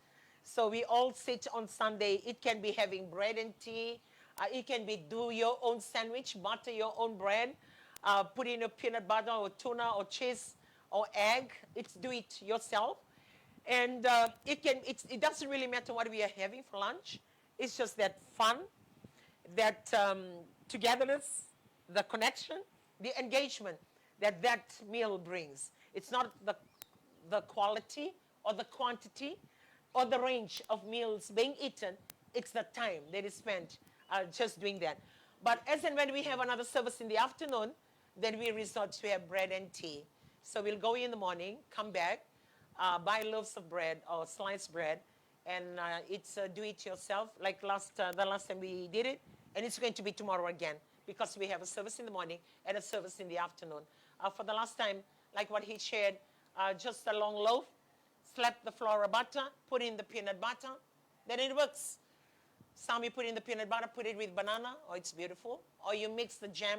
S1: So we all sit on Sunday. It can be having bread and tea. It can be do your own sandwich, butter your own bread, put in a peanut butter or tuna or cheese or egg. It's do it yourself. And it doesn't really matter what we are having for lunch. It's just that fun, that togetherness, the connection, the engagement that meal brings. It's not the quality or the quantity or the range of meals being eaten. It's the time that is spent just doing that. But as and when we have another service in the afternoon, then we resort to have bread and tea. So we'll go in the morning, come back, buy loaves of bread or sliced bread, and it's do it yourself like the last time we did it, and it's going to be tomorrow again because we have a service in the morning and a service in the afternoon. For the last time, like what he shared, just a long loaf, slap the flour of butter, put in the peanut butter, then it works. Some you put in the peanut butter, put it with banana, or it's beautiful. Or you mix the jam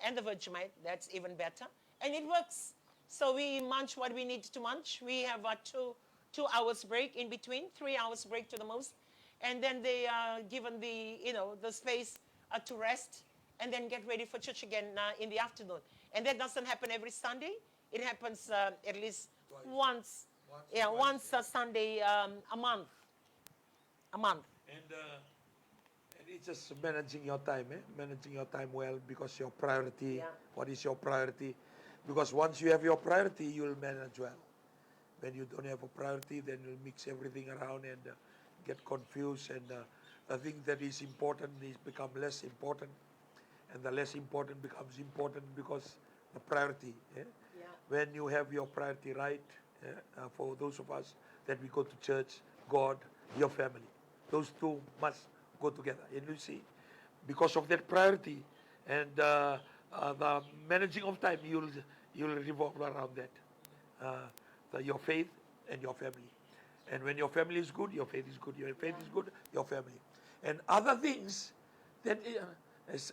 S1: and the Vegemite, that's even better. And it works. So we munch what we need to munch. We have a two hours break in between, 3 hours break to the most. And then they are given the space to rest and then get ready for church again in the afternoon. And that doesn't happen every Sunday. It happens at least once a Sunday a month.
S2: And it's just managing your time, managing your time well, because your priority,
S1: Yeah.
S2: what is your priority? Because once you have your priority, you'll manage well. When you don't have a priority, then you'll mix everything around and get confused, and the thing that is important is become less important, and the less important becomes important because the priority.
S1: Yeah.
S2: When you have your priority right, for those of us that we go to church, God, your family, those two must go together. And you see, because of that priority and the managing of time, you'll revolve around that, your faith and your family. And when your family is good, your faith is good. Your faith is good, your family. And other things that,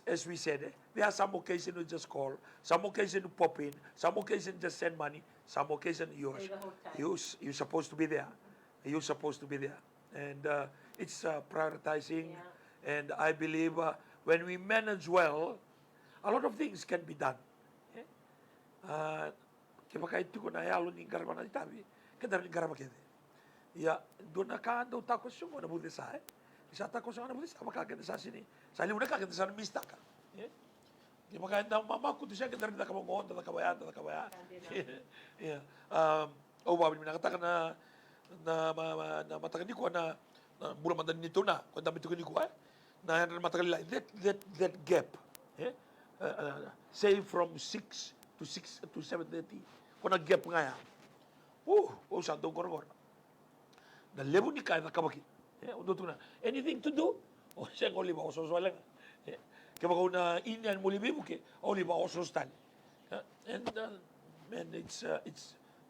S2: as we said, there are some occasions you just call, some occasions you pop in, some occasions just send money, some occasions
S1: Stay the whole time.
S2: you're supposed to be there. You're supposed to be there. And it's prioritizing.
S1: Yeah.
S2: And I believe when we manage well, a lot of things can be done. Kaya kahit ko na yalo ni garba na itabi, kada ni garba kede. Ya, doon na ka daw takos yung na buti sa isa takos yung na buti sa makakita sa sini. Sa limu na kakita sa mista ka. Kaya kahit na mama ko siya kada rin na kamongon, na kabayan. Yeah. Babi nakataka na matakan ni ko na mula mandan nito na kung dami to ni ko na matakan nila that gap. Say from 6 to 7:30. Kung nag-gap nga yan. Santong korokor. Na levo ni kaya na kabakit. Undo na. Anything to do? Siya ko liba ko lang. Kaya ko na inyan mo libi mo ke, liba ko sostan. And man, it's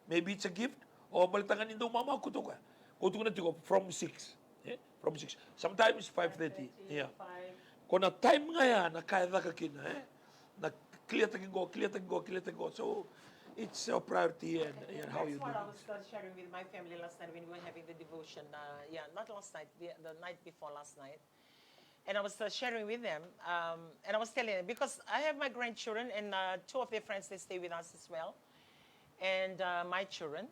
S2: maybe it's a gift. Balitangan nindo mama ko to ka. Kuto na tiko from 6. From 6. Sometimes 5:30. Yeah. Kung na time nga yan, na kaya na kakina, na clear tagin go. So, it's a priority and how you do
S1: That's what I
S2: it.
S1: was sharing with my family last night when we were having the devotion. Not last night, the night before last night. And I was sharing with them, and I was telling them, because I have my grandchildren and 2 of their friends, they stay with us as well. and my children.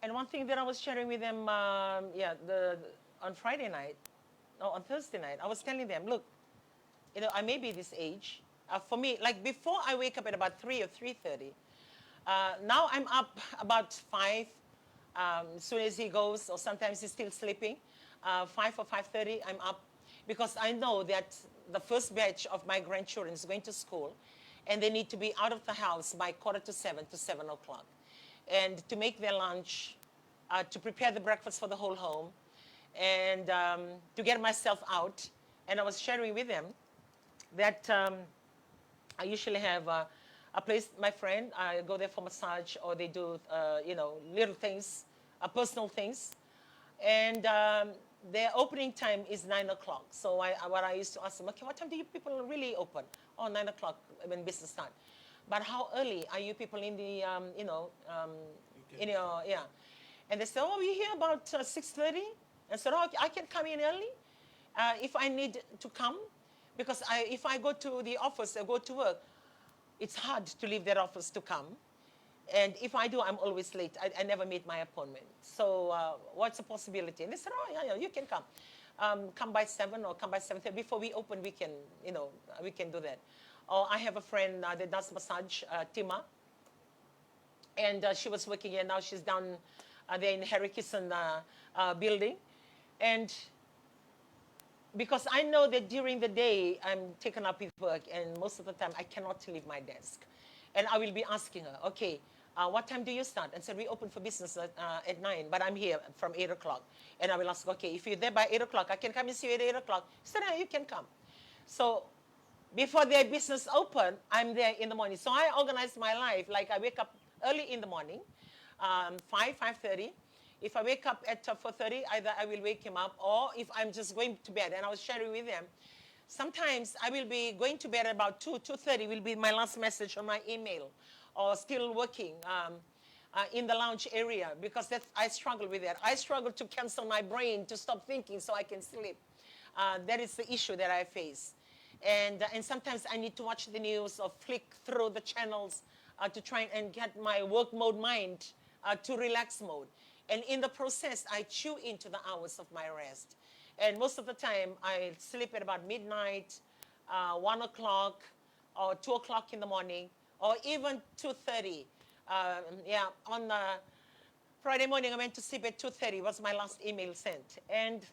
S1: And one thing that I was sharing with them, on Friday night, no, on Thursday night, I was telling them, look, I may be this age. For me, like before I wake up at about 3 or 3:30, now I'm up about 5. As soon as he goes, or sometimes he's still sleeping, 5 or 5:30, I'm up because I know that the first batch of my grandchildren is going to school, and they need to be out of the house by 6:45 to 7 o'clock, and to make their lunch, to prepare the breakfast for the whole home, and to get myself out. And I was sharing with them that I usually have a place, my friend, I go there for massage, or they do, little things, personal things. And their opening time is 9 o'clock. So what I used to ask them, okay, what time do you people really open? Oh, 9 o'clock when business start. But how early are you people in the, in your, yeah. And they said, oh, we're here about 6:30. And so, oh, I can come in early if I need to come. Because if I go to the office, I go to work, it's hard to leave that office to come. And if I do, I'm always late. I never meet my appointment. So what's the possibility? And they said, oh, yeah, you can come. Come by 7 or come by 7:30. Before we open, we can, we can do that. Or I have a friend that does massage, Tima. And she was working here. Now she's down there in Harry Kisson building. And because I know that during the day I'm taken up with work, and most of the time I cannot leave my desk. And I will be asking her, okay, what time do you start? And said, we open for business at 9, but I'm here from 8 o'clock. And I will ask, okay, if you're there by 8 o'clock, I can come and see you at 8 o'clock. She said, yeah, you can come. So before their business open, I'm there in the morning. So I organize my life, like I wake up early in the morning, 5:30. If I wake up at 4:30, either I will wake him up, or if I'm just going to bed, and I was sharing with them, sometimes I will be going to bed about 2:30 will be my last message on my email, or still working in the lounge area, because I struggle with that. I struggle to cancel my brain, to stop thinking so I can sleep. That is the issue that I face. And sometimes I need to watch the news or flick through the channels to try and get my work mode mind to relax mode. And in the process, I chew into the hours of my rest. And most of the time, I sleep at about midnight, 1 o'clock, or 2 o'clock in the morning, or even 2:30. On Friday morning, I went to sleep at 2:30, was my last email sent. And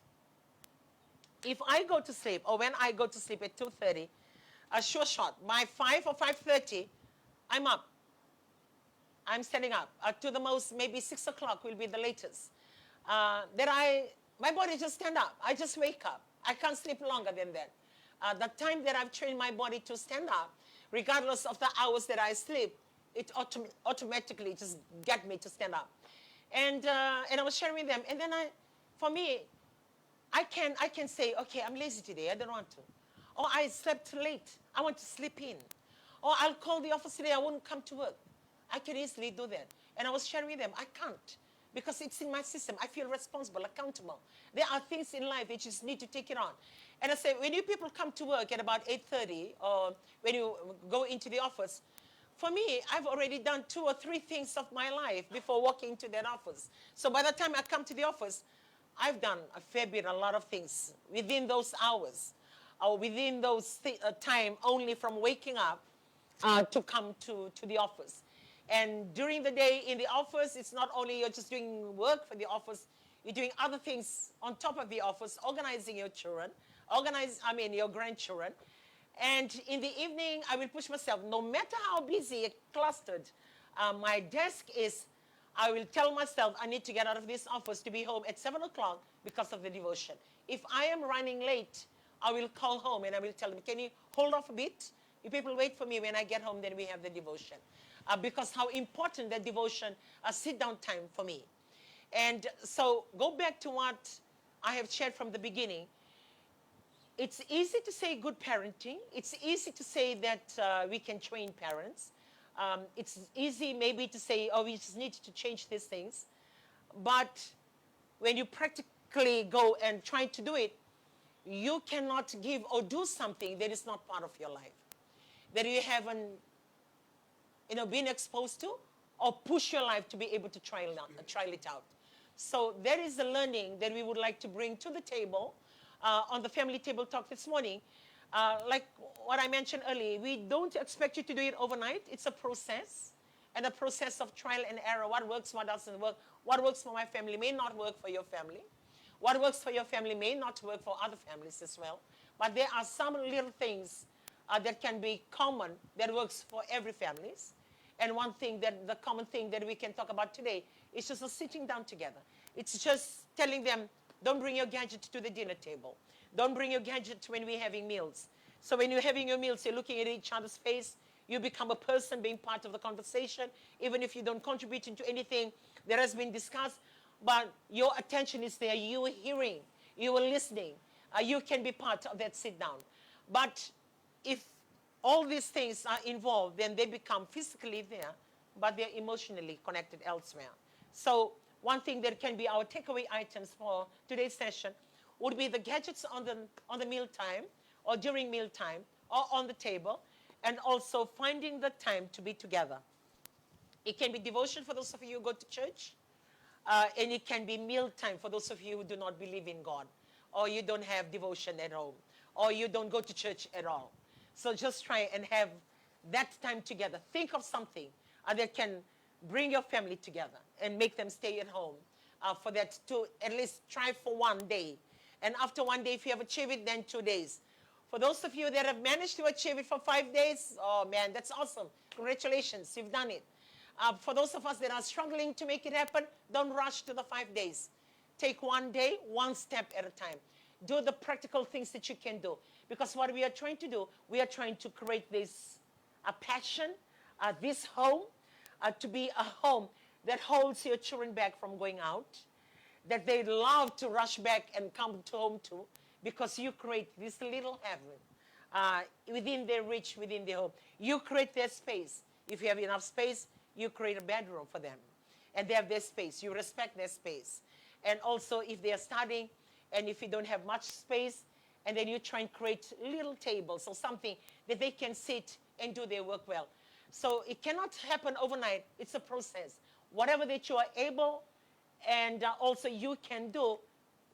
S1: if I go to sleep, or when I go to sleep at 2:30, a sure shot, by 5 or 5:30, I'm up. I'm standing up. To the most, maybe 6 o'clock will be the latest. My body just stand up. I just wake up. I can't sleep longer than that. The time that I've trained my body to stand up, regardless of the hours that I sleep, it automatically just get me to stand up. And I was sharing with them. And then for me, I can say, okay, I'm lazy today. I don't want to. Or I slept late. I want to sleep in. Or I'll call the office today. I won't come to work. I can easily do that. And I was sharing with them, I can't, because it's in my system. I feel responsible, accountable. There are things in life that you just need to take it on. And I say, when you people come to work at about 8:30, or when you go into the office, for me, I've already done 2 or 3 things of my life before walking into that office. So by the time I come to the office, I've done a fair bit, a lot of things within those hours, or within those time only from waking up to come to the office. And during the day in the office, it's not only you're just doing work for the office, you're doing other things on top of the office, organizing your children, your grandchildren. And in the evening, I will push myself, no matter how busy, clustered my desk is, I will tell myself I need to get out of this office to be home at 7 o'clock because of the devotion. If I am running late, I will call home and I will tell them, can you hold off a bit? You people wait for me. When I get home, then we have the devotion. Because how important that devotion, sit-down time for me. And so go back to what I have shared from the beginning. It's easy to say good parenting. It's easy to say that we can train parents. It's easy maybe to say, oh, we just need to change these things. But when you practically go and try to do it, you cannot give or do something that is not part of your life, that you haven't been exposed to, or push your life to be able to trial it out. So there is the learning that we would like to bring to the table on the Family Table Talk this morning. Like what I mentioned earlier, we don't expect you to do it overnight. It's a process, and a process of trial and error. What works, what doesn't work. What works for my family may not work for your family. What works for your family may not work for other families as well. But there are some little things that can be common that works for every families. And one thing that the common thing that we can talk about today is just a sitting down together. It's just telling them, don't bring your gadget to the dinner table. Don't bring your gadget when we're having meals. So when you're having your meals, you're looking at each other's face. You become a person being part of the conversation, even if you don't contribute into anything that has been discussed. But your attention is there. You are hearing. You are listening. You can be part of that sit down. But if all these things are involved, then they become physically there, but they're emotionally connected elsewhere. So one thing that can be our takeaway items for today's session would be the gadgets on the meal time or during meal time or on the table, and also finding the time to be together. It can be devotion for those of you who go to church, and it can be meal time for those of you who do not believe in God, or you don't have devotion at home, or you don't go to church at all. So just try and have that time together. Think of something that can bring your family together and make them stay at home for that, to at least try for one day. And after one day, if you have achieved it, then 2 days. For those of you that have managed to achieve it for 5 days, oh man, that's awesome. Congratulations, you've done it. For those of us that are struggling to make it happen, don't rush to the 5 days. Take one day, one step at a time. Do the practical things that you can do. Because what we are trying to do, we are trying to create this passion, this home, to be a home that holds your children back from going out, that they love to rush back and come to home to, because you create this little heaven within their reach, within their home. You create their space. If you have enough space, you create a bedroom for them. And they have their space. You respect their space. And also, if they are studying, and if you don't have much space, and then you try and create little tables or something that they can sit and do their work well. So it cannot happen overnight. It's a process. Whatever that you are able and also you can do,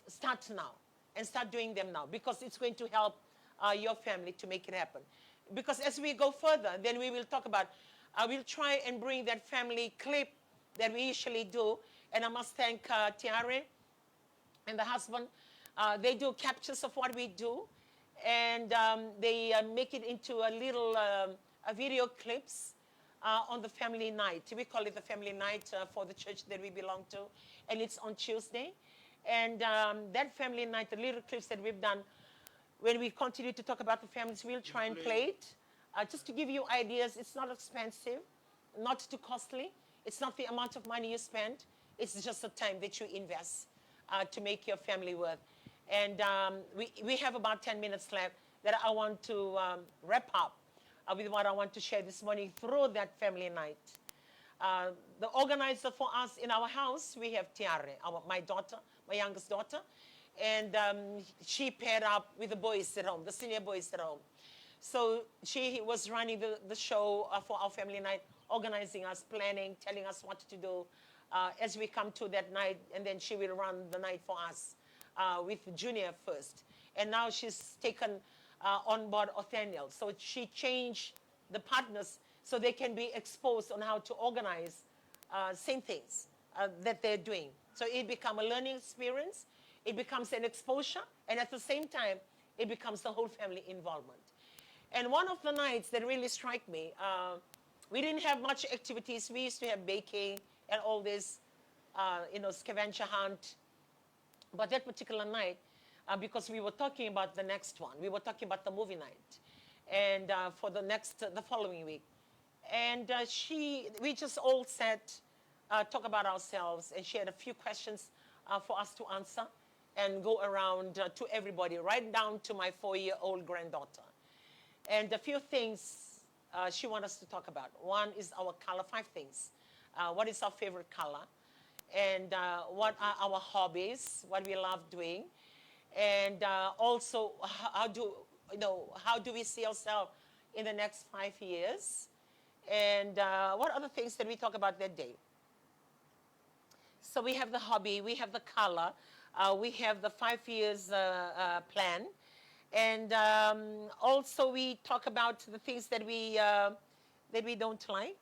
S1: start now and start doing them now, because it's going to help your family to make it happen. Because as we go further, then we will talk about, we'll try and bring that family clip that we usually do. And I must thank Tiare and the husband. They do captures of what we do, and they make it into a little video clips on the family night. We call it the family night for the church that we belong to, and it's on Tuesday. And that family night, the little clips that we've done, when we continue to talk about the families, we'll try and play it. Just to give you ideas, it's not expensive, not too costly. It's not the amount of money you spend. It's just the time that you invest to make your family work. And we have about 10 minutes left that I want to wrap up with what I want to share this morning through that family night. The organizer for us in our house, we have Tiare, my daughter, my youngest daughter. And she paired up with the boys at home, the senior boys at home. So she was running the show for our family night, organizing us, planning, telling us what to do as we come to that night. And then she will run the night for us with Junior first. And now she's taken on board Othaniel. So she changed the partners so they can be exposed on how to organize same things that they're doing. So it becomes a learning experience. It becomes an exposure. And at the same time, it becomes the whole family involvement. And one of the nights that really struck me, we didn't have much activities. We used to have baking and all this, scavenger hunt. But that particular night, because we were talking about the next one, we were talking about the movie night, and for the following week. And we just all sat, talk about ourselves, and she had a few questions for us to answer and go around to everybody, right down to my 4-year-old granddaughter. And a few things she wants us to talk about. One is our color, 5 things. What is our favorite color? And what are our hobbies, what we love doing, and also how do we see ourselves in the next 5 years, And what other things did we talk about that day? So we have the hobby, we have the color, we have the 5 years plan, and also we talk about the things that we don't like.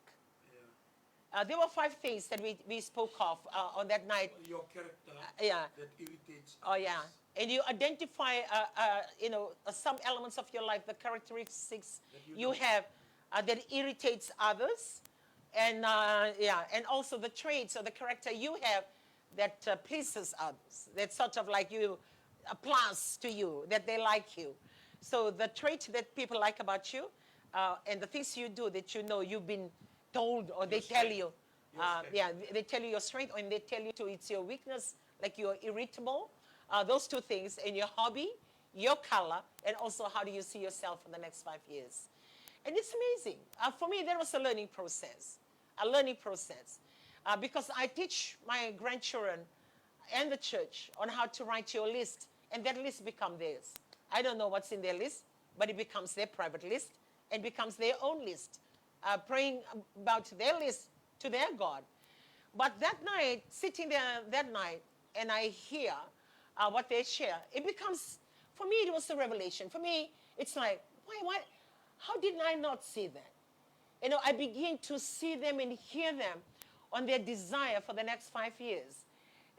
S2: Yeah.
S1: There were 5 things that we spoke of on that night.
S2: Your character
S1: Yeah.
S2: that irritates
S1: Oh yeah,
S2: others.
S1: and you identify, some elements of your life, the characteristics
S2: That you
S1: you
S2: don't.
S1: have that irritates others, and and also the traits or the character you have that pleases others. That sort of like you, a plus to you, that they like you. So the trait that people like about you, and the things you do that you've been told or they
S2: Your
S1: tell
S2: strength.
S1: you.
S2: Your strength.
S1: They tell you your strength, and they tell you to it's your weakness, like you're irritable. Those 2 things, and your hobby, your color, and also how do you see yourself for the next 5 years. And it's amazing. For me, that was a learning process, because I teach my grandchildren and the church on how to write your list, and that list becomes theirs. I don't know what's in their list, but it becomes their private list and becomes their own list, praying about their list to their God. But that night, sitting there that night, and I hear what they share, it becomes, for me, it was a revelation. For me, it's like, why, how did I not see that? I begin to see them and hear them on their desire for the next 5 years.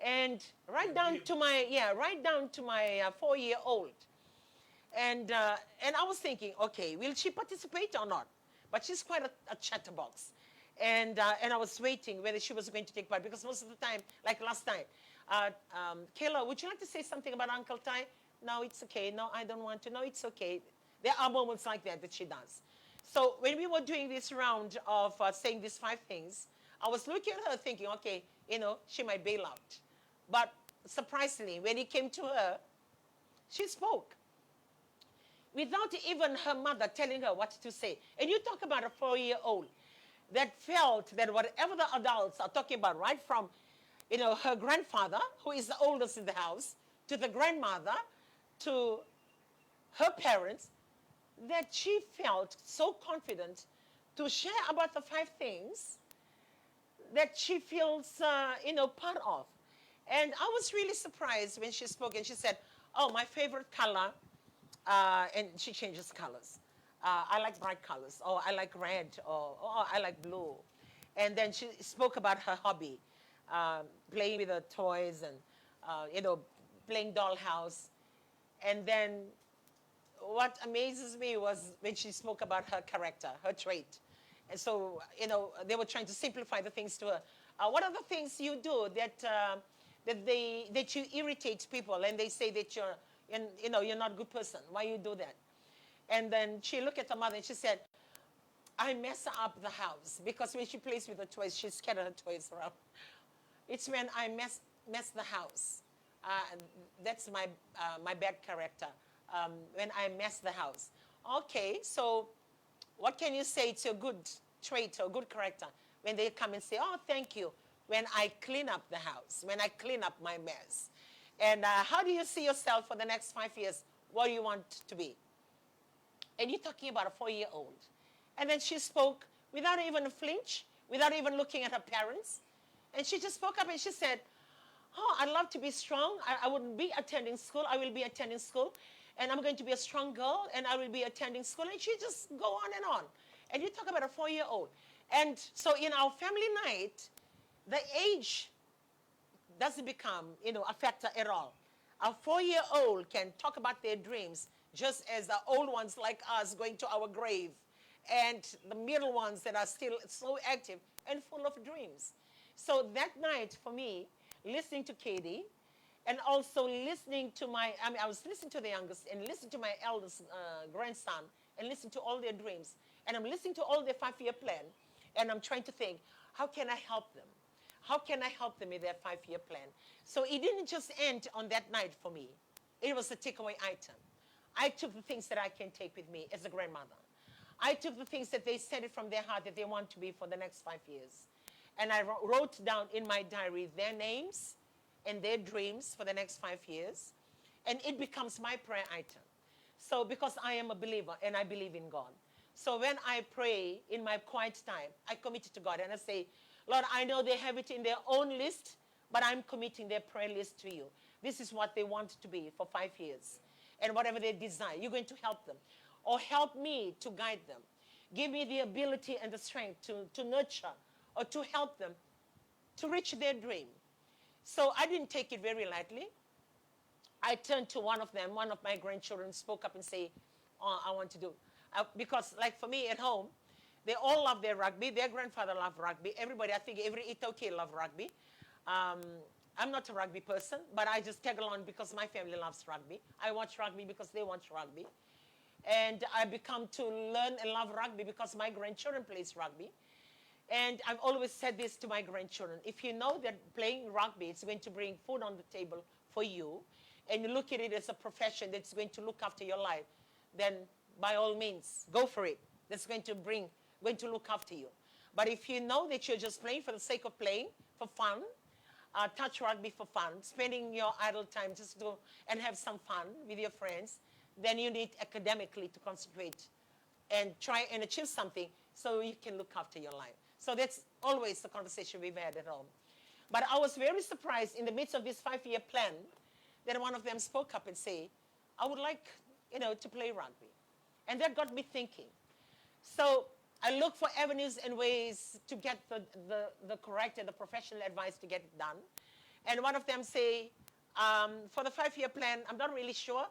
S1: And right down to my 4-year-old. And I was thinking, okay, will she participate or not? But she's quite a chatterbox. And I was waiting whether she was going to take part, because most of the time, like last night, Kayla, would you like to say something about Uncle Ty? No, it's okay. No, I don't want to. No, it's okay. There are moments like that she does. So when we were doing this round of saying these 5 things, I was looking at her thinking, okay, she might bail out. But surprisingly, when it came to her, she spoke without even her mother telling her what to say. And you talk about a 4-year-old that felt that whatever the adults are talking about, right from, her grandfather, who is the oldest in the house, to the grandmother, to her parents, that she felt so confident to share about the 5 things that she feels, part of. And I was really surprised when she spoke, and she said, oh, my favorite color, and she changes colors. I like bright colors, or I like red, or I like blue. And then she spoke about her hobby, playing with the toys and, playing dollhouse. And then what amazes me was when she spoke about her character, her trait. And so, they were trying to simplify the things to her. What are the things you do that you irritate people, and they say that you're not a good person? Why you do that? And then she looked at her mother and she said, I mess up the house, because when she plays with her toys, she scatters her toys around. It's when I mess the house. That's my bad character. When I mess the house. Okay, so what can you say to a good trait or good character when they come and say, oh, thank you, when I clean up the house, when I clean up my mess? And how do you see yourself for the next 5 years? What do you want to be? And you're talking about a 4-year-old. And then she spoke without even a flinch, without even looking at her parents. And she just spoke up and she said, oh, I'd love to be strong. I wouldn't be attending school. I will be attending school. And I'm going to be a strong girl, and I will be attending school. And she just go on and on. And you talk about a 4-year-old. And so in our family night, the age doesn't become, a factor at all. A 4-year-old can talk about their dreams just as the old ones like us going to our grave, and the middle ones that are still so active and full of dreams. So that night for me, listening to Katie, and also listening to I was listening to the youngest and listening to my eldest grandson, and listening to all their dreams. And I'm listening to all their 5-year plan, and I'm trying to think, how can I help them? How can I help them with their 5-year plan? So it didn't just end on that night for me. It was a takeaway item. I took the things that I can take with me as a grandmother. I took the things that they said it from their heart that they want to be for the next 5 years. And I wrote down in my diary their names and their dreams for the next 5 years. And it becomes my prayer item. So because I am a believer and I believe in God. So when I pray in my quiet time, I commit it to God and I say, Lord, I know they have it in their own list, but I'm committing their prayer list to you. This is what they want to be for 5 years. And whatever they desire, you're going to help them. Or help me to guide them. Give me the ability and the strength to nurture or to help them to reach their dream. So I didn't take it very lightly. I turned to one of them, one of my grandchildren spoke up and say, oh, I want to do. Because like for me at home, they all love their rugby. Their grandfather loved rugby. Everybody, I think every Itoke loved rugby. I'm not a rugby person, but I just tag along because my family loves rugby. I watch rugby because they watch rugby. And I become to learn and love rugby because my grandchildren plays rugby. And I've always said this to my grandchildren. If you know that playing rugby is going to bring food on the table for you, and you look at it as a profession that's going to look after your life, then by all means, go for it. That's going to look after you. But if you know that you're just playing for the sake of playing, for fun, touch rugby for fun, spending your idle time just to and have some fun with your friends, then you need academically to concentrate and try and achieve something so you can look after your life. So that's always the conversation we've had at home. But I was very surprised in the midst of this 5-year plan that one of them spoke up and said, I would like, to play rugby. And that got me thinking. So I look for avenues and ways to get the correct and the professional advice to get it done. And one of them say, for the 5-year plan, I'm not really sure.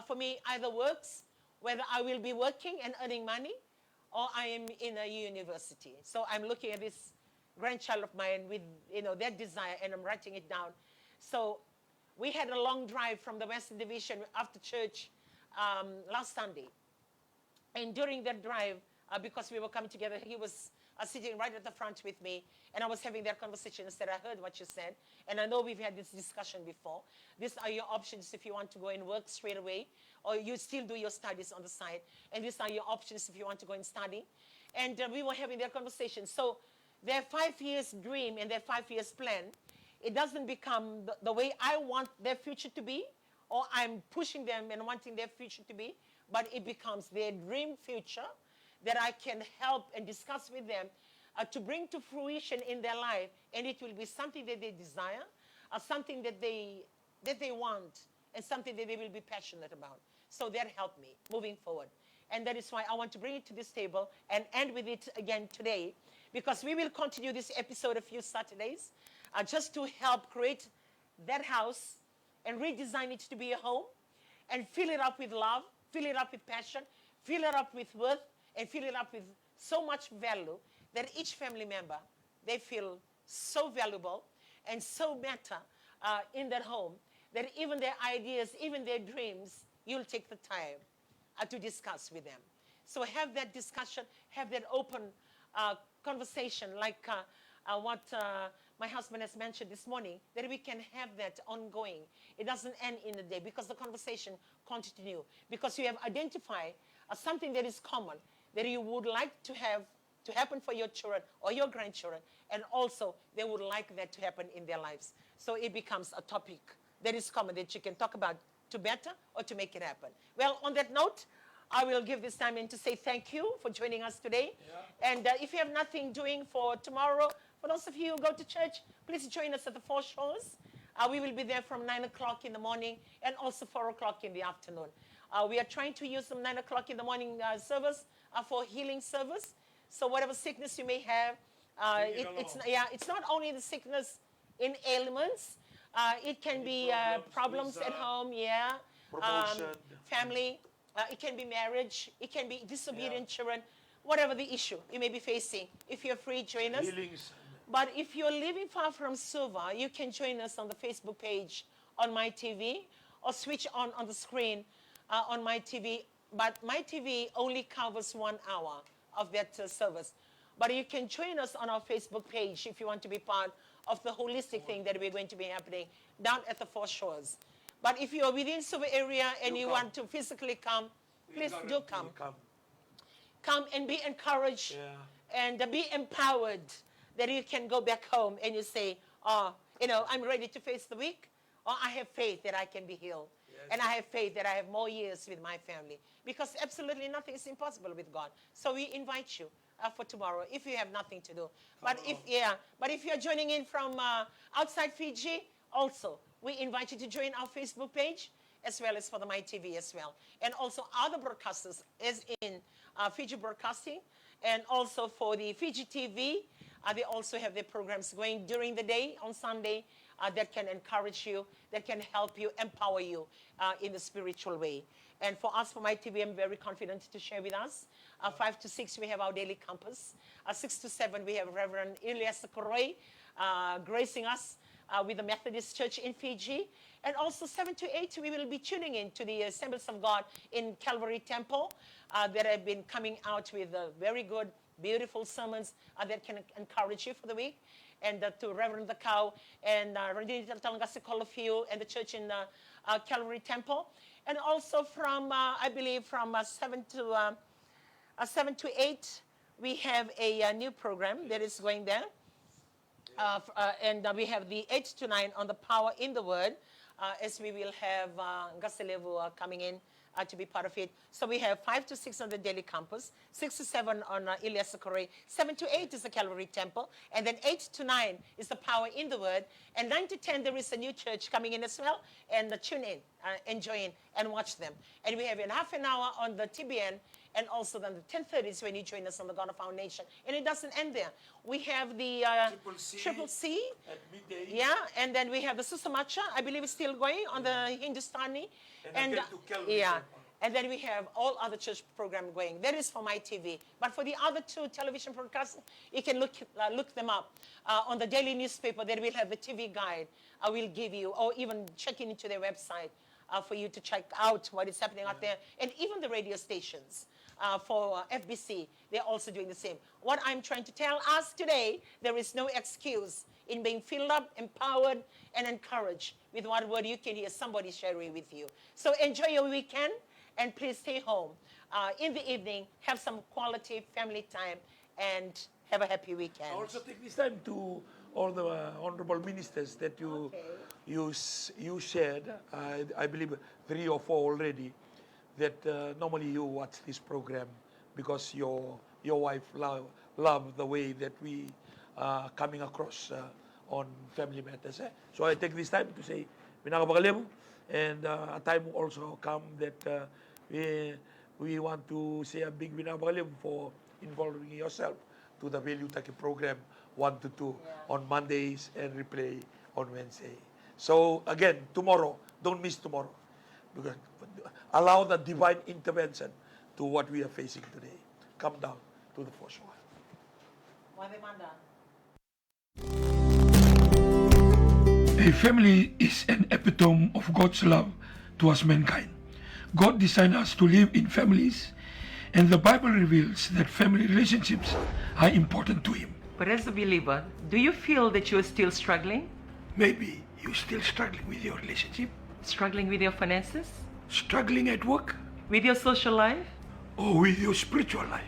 S1: For me, either works, whether I will be working and earning money, or I am in a university. So I'm looking at this grandchild of mine with, their desire, and I'm writing it down. So we had a long drive from the Western Division after church last Sunday. And during that drive, because we were coming together, he was sitting right at the front with me, and I was having that conversation. I said, I heard what you said, and I know we've had this discussion before. These are your options if you want to go and work straight away, or you still do your studies on the side, and these are your options if you want to go and study. And we were having that conversation. So their 5 years dream and their 5 years plan, it doesn't become the way I want their future to be, or I'm pushing them and wanting their future to be, but it becomes their dream future that I can help and discuss with them to bring to fruition in their life, and it will be something that they desire, something that they want, and something that they will be passionate about. So that helped me moving forward. And that is why I want to bring it to this table and end with it again today, because we will continue this episode a few Saturdays just to help create that house and redesign it to be a home and fill it up with love, fill it up with passion, fill it up with worth, and fill it up with so much value that each family member, they feel so valuable and so matter in that home that even their ideas, even their dreams, you'll take the time to discuss with them. So have that discussion, have that open conversation like what my husband has mentioned this morning, that we can have that ongoing. It doesn't end in a day because the conversation continue. Because you have identified something that is common, that you would like to have to happen for your children or your grandchildren, and also they would like that to happen in their lives. So it becomes a topic that is common that you can talk about to better or to make it happen. Well, on that note, I will give this time in to say thank you for joining us today. Yeah. And if you have nothing doing for tomorrow, for those of you who go to church, please join us at the Four Shores. We will be there from 9 o'clock in the morning and also 4 o'clock in the afternoon. We are trying to use the 9 o'clock in the morning service for healing service. So whatever sickness you may have, it's not only the sickness in ailments. It can be problems at home, family. It can be marriage. It can be disobedient children. Whatever the issue you may be facing. If you're free, join us.
S2: Healings.
S1: But if you're living far from Suva, you can join us on the Facebook page on My TV, or switch on the screen on My TV. But My TV only covers 1 hour of that service. But you can join us on our Facebook page if you want to be part of the holistic thing that we're going to be happening down at the Four Shores. But if you're within Suva area and you want to physically come, please do come. Come and be encouraged and be empowered that you can go back home and you say, I'm ready to face the week, or I have faith that I can be healed. Yeah. And I have faith that I have more years with my family, because absolutely nothing is impossible with God. So we invite you for tomorrow if you have nothing to do. But if you're joining in from outside Fiji, also we invite you to join our Facebook page, as well as for the My TV as well. And also other broadcasters as in Fiji Broadcasting, and also for the Fiji TV, they also have their programs going during the day on Sunday that can encourage you, that can help you, empower you in the spiritual way. And for us, for My TV, I'm very confident to share with us. 5 to 6, we have our daily campus. 6 to 7, we have Reverend Elias Koroi gracing us with the Methodist Church in Fiji. And also 7 to 8, we will be tuning in to the Assemblies of God in Calvary Temple that have been coming out with very good, beautiful sermons that can encourage you for the week. And to Reverend The Cow and Randy Talangasi and the church in Calvary Temple. And also from, I believe, from 7 to 8, we have a new program that is going there. And we have the 8 to 9 on the power in the word, as we will have Gaselevu coming in to be part of it. So we have 5 to 6 on the daily campus, 6 to 7 on Elias Koroi, 7 to 8 is the Calvary Temple, and then 8 to 9 is the power in the word, and 9 to 10 there is a new church coming in as well, and tune in, enjoy in, and watch them. And we have in half an hour on the TBN, and also then the 10:30 is when you join us on the God of our Nation. And it doesn't end there. We have the Triple C
S2: at midday.
S1: Yeah, and then we have the Susamacha, I believe it's still going on the Hindustani.
S2: And again to Calvary Temple.
S1: And then we have all other church program going. That is for My TV. But for the other two television broadcasts, you can look them up on the daily newspaper. They will have the TV guide. I will give you, or even check into their website for you to check out what is happening out there. And even the radio stations. For FBC, they're also doing the same. What I'm trying to tell us today, there is no excuse in being filled up, empowered, and encouraged with what word you can hear somebody sharing with you. So enjoy your weekend, and please stay home. In the evening, have some quality family time, and have a happy weekend.
S2: I also take this time to all the honorable ministers that you shared. I believe 3 or 4 already. That normally you watch this program because your wife love the way that we coming across on family matters. So I take this time to say, Minakabakalemu, and a time will also come that we want to say a big Minakabakalemu for involving yourself to the Value Taki program 1 to 2 on Mondays and replay on Wednesday. So again, tomorrow, don't miss tomorrow, because allow the divine intervention to what we are facing today. Come down to the first one.
S3: A family is an epitome of God's love towards mankind. God designed us to live in families, and the Bible reveals that family relationships are important to Him.
S1: But as a believer, do you feel that you're still struggling?
S3: Maybe you're still struggling with your relationship,
S1: Struggling with your finances?
S3: struggling at work,
S1: With your social life?
S3: or with your spiritual life.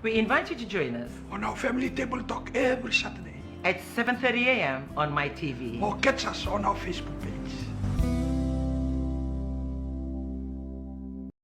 S1: We invite you to join us
S3: On our Family Table Talk every Saturday,
S1: at 7:30 a.m. on My TV.
S3: or catch us on our Facebook page.